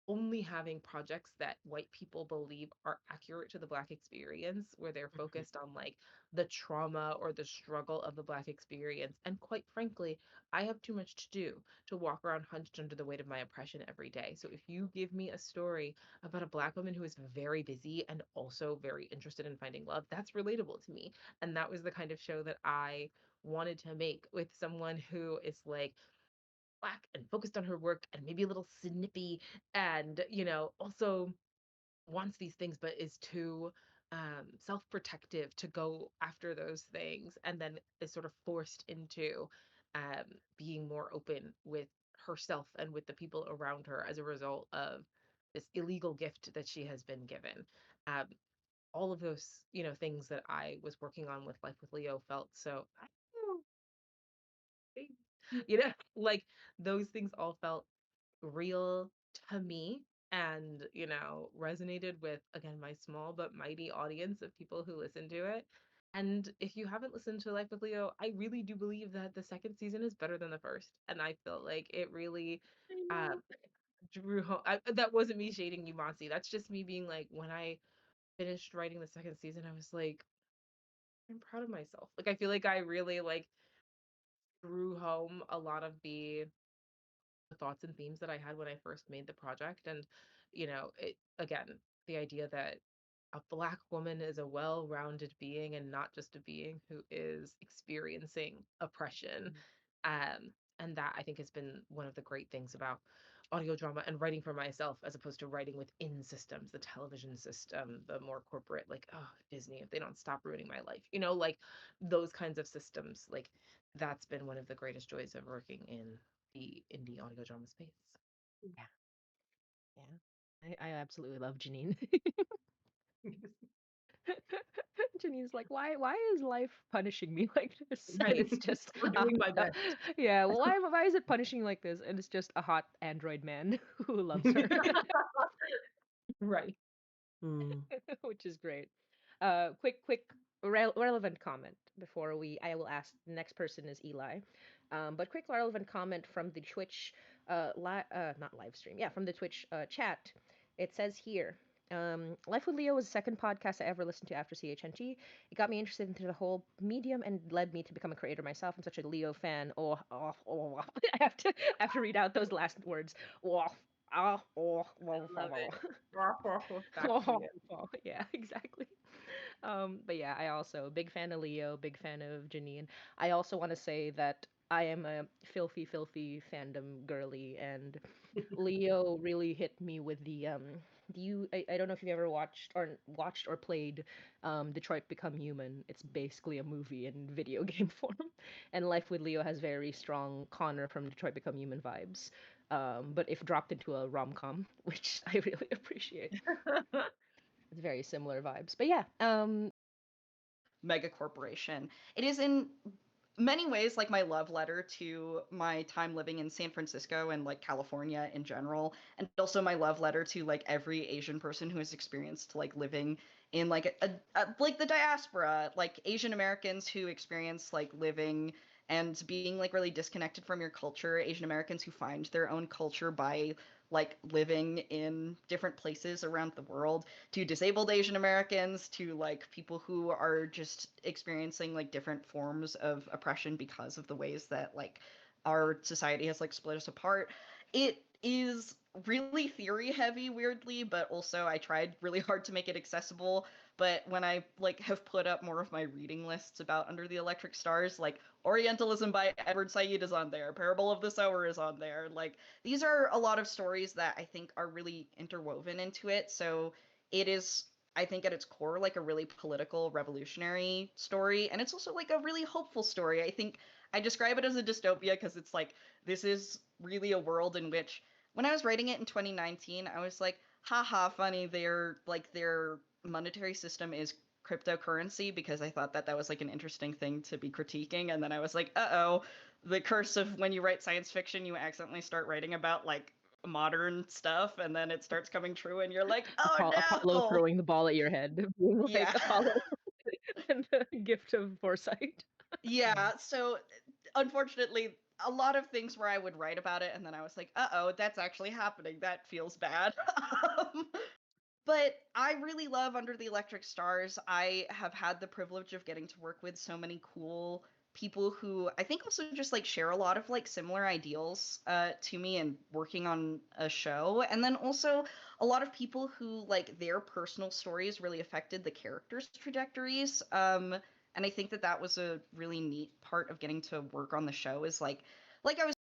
only having projects that white people believe are accurate to the Black experience, where they're focused on like the trauma or the struggle of the Black experience. And quite frankly, I have too much to do to walk around hunched under the weight of my oppression every day. So if you give me a story about a Black woman who is very busy and also very interested in finding love, that's relatable to me. And that was the kind of show that I wanted to make, with someone who is like Black and focused on her work and maybe a little snippy and, also wants these things but is too self-protective to go after those things, and then is sort of forced into um, being more open with herself and with the people around her as a result of this illegal gift that she has been given. Um, all of those, things that I was working on with Life with Leo felt so, I don't know, they- like those things all felt real to me, and resonated with, again, my small but mighty audience of people who listen to it. And if you haven't listened to Life with Leo, I really do believe that the second season is better than the first, and I felt like it really uh drew home. That wasn't me shading you, Motzie. That's just me being like, when I finished writing the second season, I was like, I'm proud of myself. Like, I feel like I really like drew home a lot of the thoughts and themes that I had when I first made the project. And, again, the idea that a Black woman is a well rounded being and not just a being who is experiencing oppression. And that, I think, has been one of the great things about audio drama and writing for myself, as opposed to writing within systems, the television system, the more corporate, like, oh, Disney, if they don't stop ruining my life, like those kinds of systems. Like, that's been one of the greatest joys of working in the indie audio drama space. Yeah. Yeah. I absolutely love Janine. Janine's like, why is life punishing me like this? And Right. it's just, We're doing my best. yeah. Well, why is it punishing like this? And it's just a hot android man who loves her, Right. Mm. which is great. Quick relevant comment before I will ask. The next person is Eli. But quick relevant comment from the Twitch, not live stream. Yeah, from the Twitch chat. It says here. Life with Leo was the second podcast I ever listened to after CHNT. It got me interested into the whole medium and led me to become a creator myself. I'm such a Leo fan. I have to read out those last words. Oh, Love it. Back to you. yeah, exactly. But yeah, I also big fan of Leo, big fan of Janine. I also want to say that I am a filthy fandom girly, and Leo really hit me with the I don't know if you've ever watched or played Detroit Become Human. It's basically a movie in video game form, and Life with Leo has very strong Connor from Detroit Become Human vibes. But if dropped into a rom-com, which I really appreciate. It's very similar vibes. But yeah, Mega corporation. It is in many ways like my love letter to my time living in San Francisco and like California in general, and also my love letter to like every Asian person who has experienced like living in like like the diaspora, like Asian Americans who experience like living and being like really disconnected from your culture, Asian Americans who find their own culture by like living in different places around the world, to disabled Asian Americans, to like people who are just experiencing like different forms of oppression because of the ways that like our society has like split us apart. It is really theory heavy, weirdly, but also I tried really hard to make it accessible. But when I like have put up more of my reading lists about Under the Electric Stars, like Orientalism by Edward Said is on there, Parable of the Sower is on there. Like, these are a lot of stories that I think are really interwoven into it. So it is, I think, at its core, like a really political, revolutionary story. And it's also like a really hopeful story. I think I describe it as a dystopia because it's like, this is really a world in which, when I was writing it in 2019, I was like, haha, funny, their monetary system is cryptocurrency, because I thought that that was like an interesting thing to be critiquing. And then I was like, uh-oh, the curse of when you write science fiction, you accidentally start writing about like modern stuff, and then it starts coming true, and you're like, oh Apollo no. throwing the ball at your head, being like Yeah. Apollo and the gift of foresight. Yeah. So unfortunately, a lot of things where I would write about it and then I was like, uh-oh, that's actually happening. That feels bad. um, but I really love Under the Electric Stars. I have had the privilege of getting to work with so many cool people who I think also just like share a lot of like similar ideals to me and working on a show. And then also a lot of people who like their personal stories really affected the characters' trajectories. And I think that that was a really neat part of getting to work on the show is like I was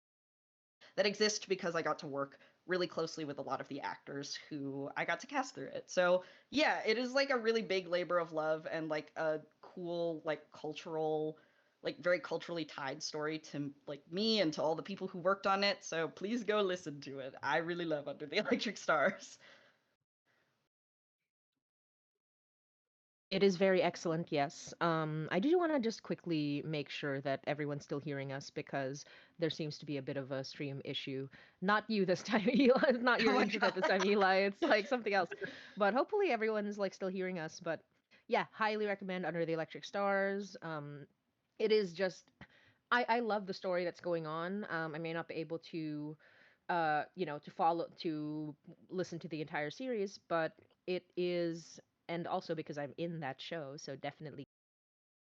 that exist because I got to work really closely with a lot of the actors who I got to cast through it. So yeah, it is like a really big labor of love and like a cool like cultural like very culturally tied story to like me and to all the people who worked on it. So please go listen to it. I really love Under the Electric Stars. It is very excellent, yes. I do want to just quickly make sure that everyone's still hearing us because there seems to be a bit of a stream issue. Not you this time, Eli. Not Oh your my internet this god. time, Eli. It's like something else. But hopefully everyone's like still hearing us. But yeah, highly recommend Under the Electric Stars. It is just I love the story that's going on. I may not be able to to follow to listen to the entire series, but it is, and also because I'm in that show, so definitely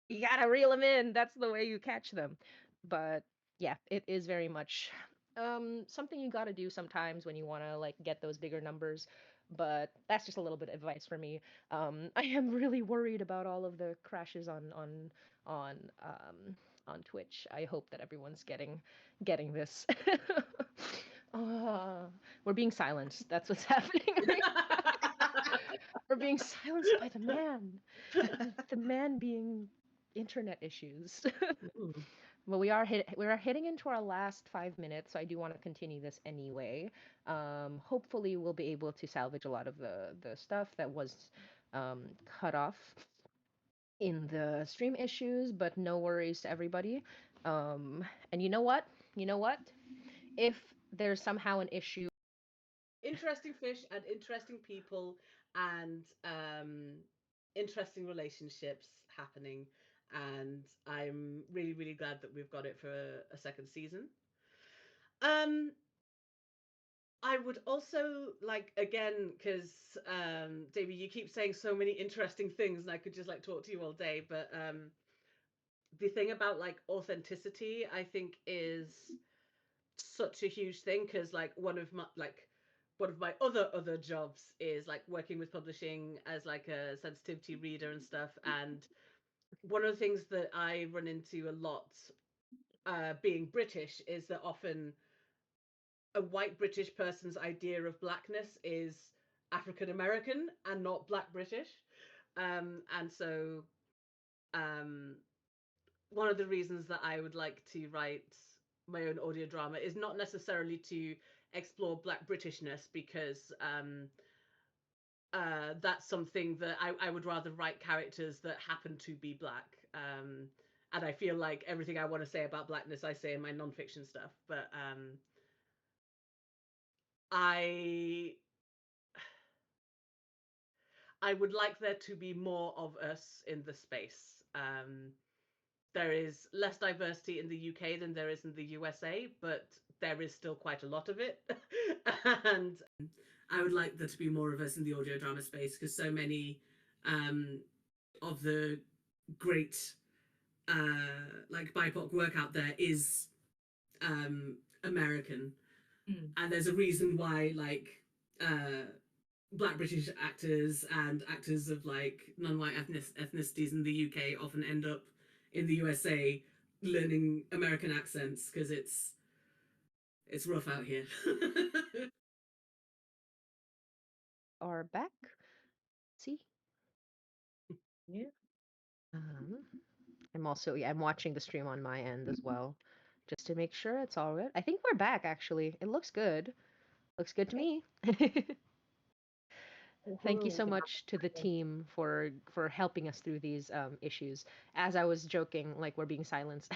you gotta reel them in. That's the way you catch them. But yeah, it is very much something you gotta do sometimes when you wanna like get those bigger numbers. But that's just a little bit of advice for me. I am really worried about all of the crashes on on Twitch. I hope that everyone's getting this. Uh, we're being silenced. That's what's happening right now. We're being silenced by the man. The man being internet issues. Ooh. But we are hitting into our last 5 minutes, so I do want to continue this anyway. Hopefully we'll be able to salvage a lot of the stuff that was cut off in the stream issues, but no worries to everybody. And you know what? You know what? If there's somehow an issue, Interesting fish and interesting people and interesting relationships happening. And I'm really, really glad that we've got it for a second season. Um, I would also like again because David, you keep saying so many interesting things, and I could just like talk to you all day. But the thing about like authenticity, I think, is such a huge thing because like one of my other jobs is like working with publishing as like a sensitivity reader and stuff. And one of the things that I run into a lot, being British, is that often a white British person's idea of blackness is African American and not Black British. And so um, one of the reasons that I would like to write my own audio drama is not necessarily to explore Black Britishness, because that's something that I would rather write characters that happen to be Black. And I feel like everything I want to say about Blackness, I say in my nonfiction stuff. But I I would like there to be more of us in the space. There is less diversity in the UK than there is in the USA, but there is still quite a lot of it. And I would like there to be more of us in the audio drama space, because so many of the great like BIPOC work out there is American. And there's a reason why like Black British actors and actors of like non-white ethnicities in the UK often end up in the USA learning American accents, because it's rough out here. are back. See, Yeah. um, I'm also I'm watching the stream on my end as well, just to make sure it's all good. I think we're back actually. It looks good. Looks good to Okay. me. Thank you so much to the team for helping us through these issues. As I was joking, like we're being silenced.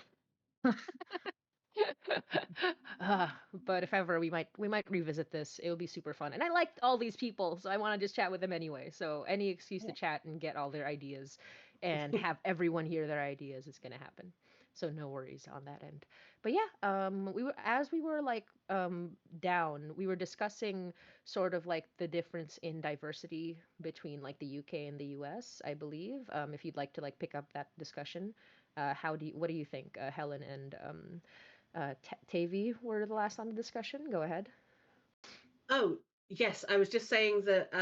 But if ever we might revisit this, it would be super fun. And I liked all these people, so I want to just chat with them anyway. So any excuse to Yeah. chat and get all their ideas and have everyone hear their ideas is going to happen. So no worries on that end. But yeah, we were like down, we were discussing sort of like the difference in diversity between like the UK and the US, I believe. If you'd like to like pick up that discussion, what do you think, Helen and Tavi were the last on the discussion? Go ahead. Oh, yes, I was just saying that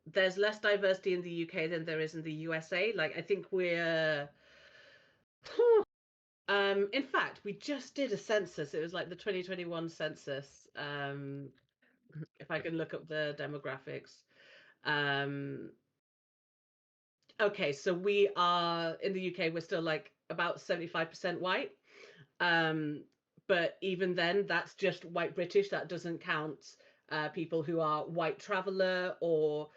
there's less diversity in the UK than there is in the USA. Like, I think we're in fact, we just did a census. It was like the 2021 census. If I can look up the demographics. Um, okay, so we are in the UK, we're still like about 75% white. But even then, that's just white British. That doesn't count people who are white traveler or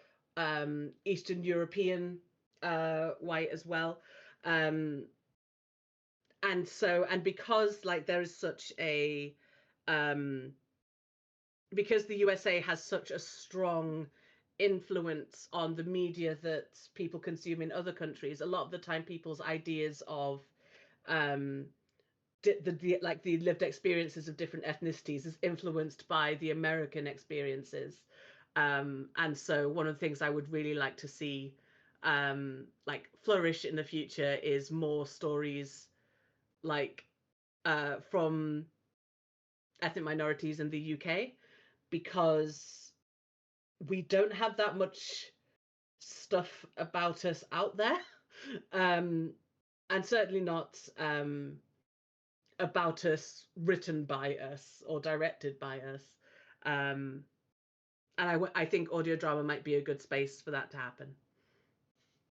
Eastern European white as well. And because like there is such a because the USA has such a strong influence on the media that people consume in other countries, a lot of the time people's ideas of um the lived experiences of different ethnicities is influenced by the American experiences. And so one of the things I would really like to see like flourish in the future is more stories like from ethnic minorities in the UK, because we don't have that much stuff about us out there. And certainly not about us written by us or directed by us. And I think audio drama might be a good space for that to happen.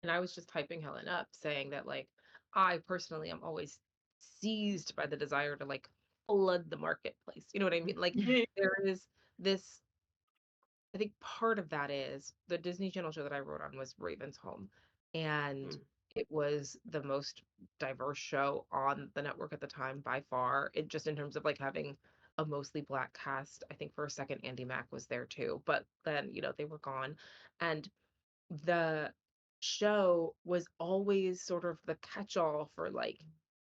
And I was just hyping Helen up, saying that like I personally am always seized by the desire to like flood the marketplace. You know what I mean? Like there is this, I think part of that is the Disney Channel show that I wrote on was Raven's Home. And it was the most diverse show on the network at the time by far. It just in terms of like having a mostly black cast. I think for a second Andy Mack was there too, but then, they were gone. And the show was always sort of the catch-all for like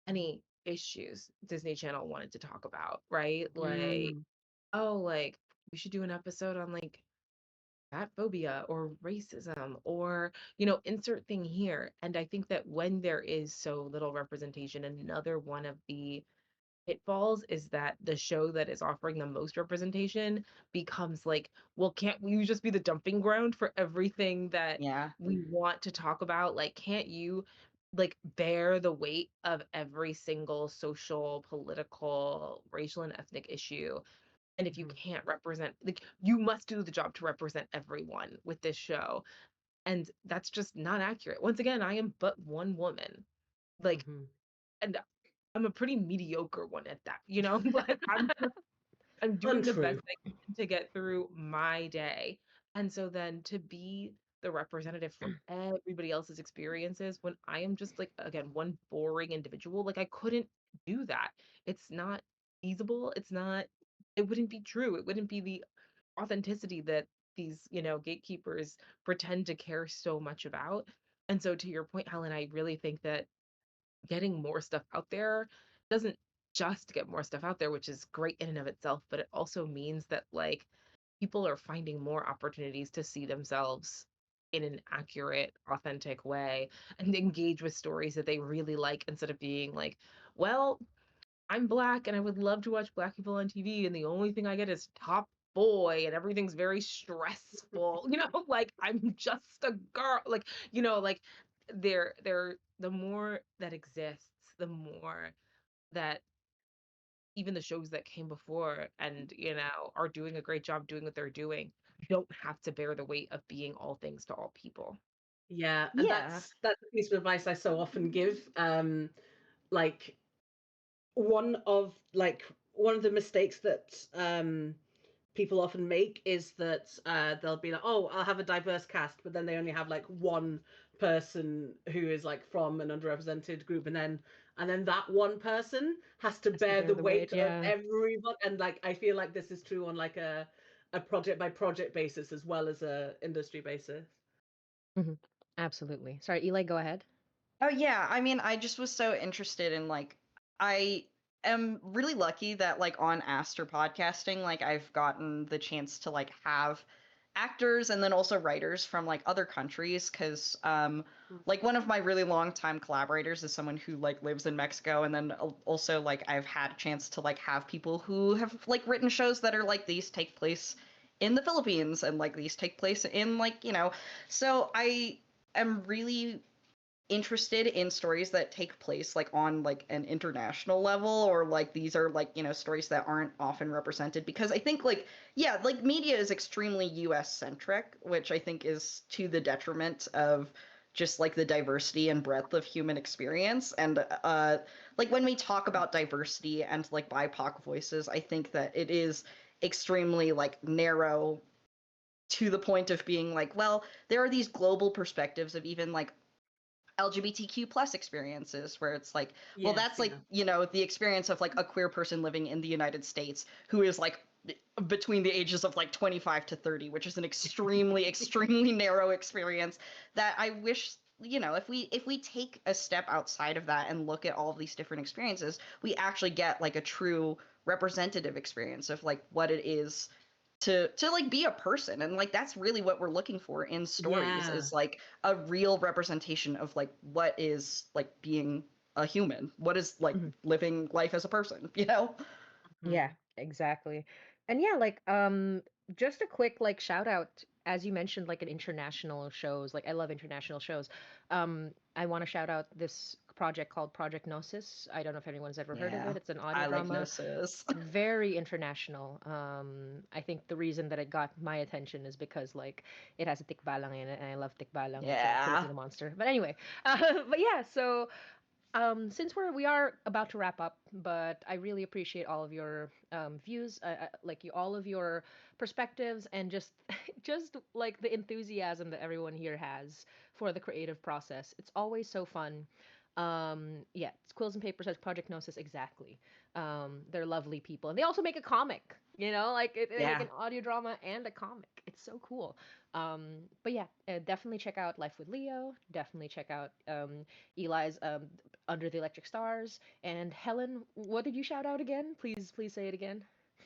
any issues Disney Channel wanted to talk about, right? Like, oh, like we should do an episode on like fat phobia or racism or, insert thing here. And I think that when there is so little representation, another one of the pitfalls is that the show that is offering the most representation becomes like, well, can't we just be the dumping ground for everything that Yeah. we want to talk about? Like, can't you like bear the weight of every single social, political, racial, and ethnic issue? And if you can't represent, like, you must do the job to represent everyone with this show. And that's just not accurate. Once again, I am but one woman. Like, and I'm a pretty mediocre one at that, but I'm doing the best Untrue. I can to get through my day. And so then to be the representative for everybody else's experiences when I am just like, again, one boring individual, like I couldn't do that. It's not feasible. It wouldn't be true. It wouldn't be the authenticity that these, gatekeepers pretend to care so much about. And so to your point, Helen, I really think that getting more stuff out there doesn't just get more stuff out there, which is great in and of itself, but it also means that like people are finding more opportunities to see themselves in an accurate, authentic way and engage with stories that they really like instead of being like, well, I'm black and I would love to watch black people on TV and the only thing I get is Top Boy and everything's very stressful. Like I'm just a girl. Like, like the more that exists, the more that even the shows that came before and, are doing a great job doing what they're doing, don't have to bear the weight of being all things to all people. Yeah, and Yeah. that's a piece of advice I so often give. Like one of the mistakes that people often make is that they'll be like, "Oh, I'll have a diverse cast," but then they only have like one person who is like from an underrepresented group, and then that one person has to bear the weight of Yeah. everyone. And like I feel like this is true on like a project by project basis as well as a industry basis. Absolutely. Sorry, Eli, go ahead. Oh yeah, I mean, I just was so interested in like I am really lucky that like on Aster podcasting, like I've gotten the chance to like have actors and then also writers from like other countries because like one of my really long time collaborators is someone who like lives in Mexico, and then also like I've had a chance to like have people who have like written shows that are like these take place in the Philippines and like these take place in like, so I am really interested in stories that take place like on like an international level, or like these are like, stories that aren't often represented, because I think like, yeah, like media is extremely US centric, which I think is to the detriment of just like the diversity and breadth of human experience. And like when we talk about diversity and like BIPOC voices, I think that it is extremely like narrow to the point of being like, well, there are these global perspectives of even like LGBTQ plus experiences where it's like, well, Yes, that's like, yeah. the experience of like a queer person living in the United States who is like between the ages of like 25 to 30, which is an extremely, extremely narrow experience that I wish, if we take a step outside of that and look at all of these different experiences, we actually get like a true representative experience of like what it is to like be a person. And like that's really what we're looking for in stories, Yeah. is like a real representation of like what is like being a human, what is like Mhm. living life as a person, Yeah, Mhm. exactly. And yeah, like just a quick like shout out, as you mentioned, like an international shows. Like I love international shows. I want to shout out this project called Project Gnosis. I don't know if anyone's ever heard of Yeah, it. It's an audio I like drama, Gnosis. very international. I think the reason that it got my attention is because like it has a tikbalang in it, and I love tikbalang. It's a Yeah, Filipino monster. But anyway, but yeah, so since we are about to wrap up, but I really appreciate all of your views, like all of your perspectives, and just just like the enthusiasm that everyone here has for the creative process. It's always so fun. Yeah, it's Quills and Paper says Project Gnosis exactly. They're lovely people, and they also make a comic. Like they make yeah. an audio drama and a comic. It's so cool. But yeah, definitely check out Life with Leo. Definitely check out Eli's Under the Electric Stars. And Helen, what did you shout out again? Please say it again.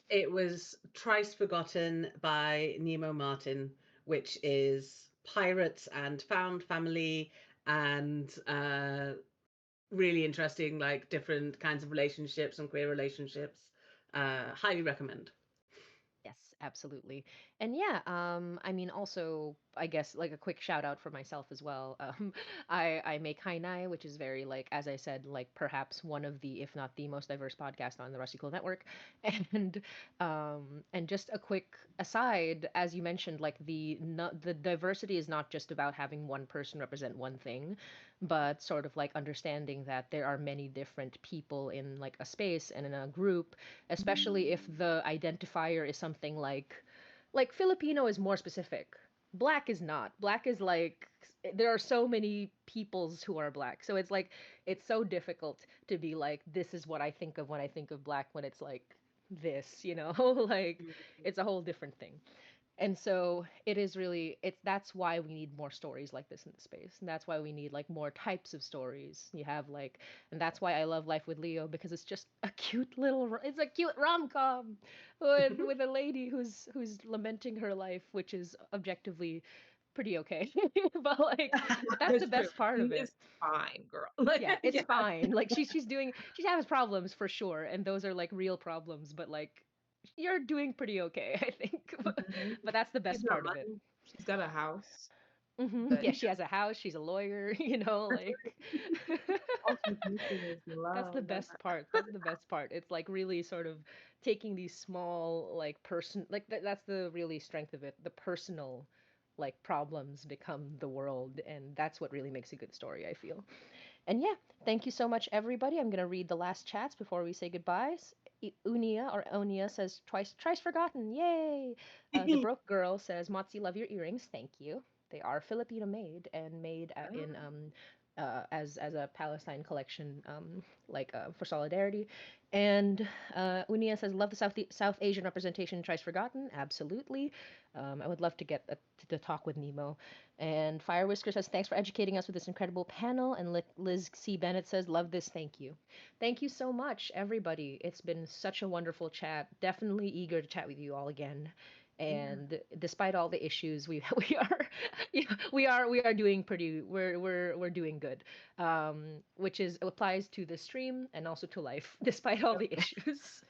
It was Thrice Forgotten by Nemo Martin, which is pirates and found family and really interesting, like different kinds of relationships and queer relationships. Highly recommend. Yes, absolutely. And yeah, I mean, also, I guess like a quick shout out for myself as well. I make Hainai, which is very like, as I said, like perhaps one of the, if not the most diverse podcast on the Rusty Quill Network. And just a quick aside, as you mentioned, like the diversity is not just about having one person represent one thing, but sort of like understanding that there are many different people in like a space and in a group, especially if the identifier is something like Filipino is more specific. Black is not. Black is like there are so many peoples who are black. So it's like it's so difficult to be like this is what I think of when I think of black, when it's like this. Like it's a whole different thing. And so it is really it's that's why we need more stories like this in the space. And that's why we need like more types of stories. You have like and that's why I love Life with Leo, because it's just a cute it's a cute rom-com with a lady who's lamenting her life, which is objectively pretty okay. But that's the That's true. best part of it. It's fine, girl. Like, Yeah, it's yeah. fine. Like she has problems for sure, and those are like real problems, but like you're doing pretty okay, I think. Mhm. But that's the She's best got part of it. money. She's got a house, but Yeah, she has a house, she's a lawyer, like all she's missing is that's the love. best part. That's the best part. It's like really sort of taking these small like person like that's the really strength of it. The personal like problems become the world, and that's what really makes a good story, I feel. And yeah, thank you so much, everybody. I'm gonna read the last chats before we say goodbyes. Unia or Onia says twice forgotten. Yay! The broke girl says Motzie, love your earrings. Thank you. They are Filipino made and made in Oh. as a Palestine collection, for solidarity. And Unia says, "Love the South Asian representation. Tries forgotten. Absolutely. I would love to get to talk with Nemo." And Fire Whisker says, "Thanks for educating us with this incredible panel." And Liz C. Bennett says, "Love this. Thank you." Thank you so much, everybody. It's been such a wonderful chat. Definitely eager to chat with you all again. And despite all the issues, we are yeah, we are doing pretty. We're doing good, which is applies to the stream and also to life, despite all the issues.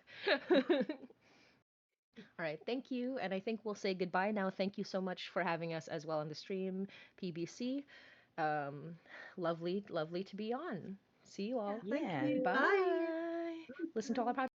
All right, thank you, and I think we'll say goodbye now. Thank you so much for having us as well on the stream, PBC. Um, lovely to be on. See you Yeah, all. thank Yeah. you. Bye. Bye. Listen to all our podcasts.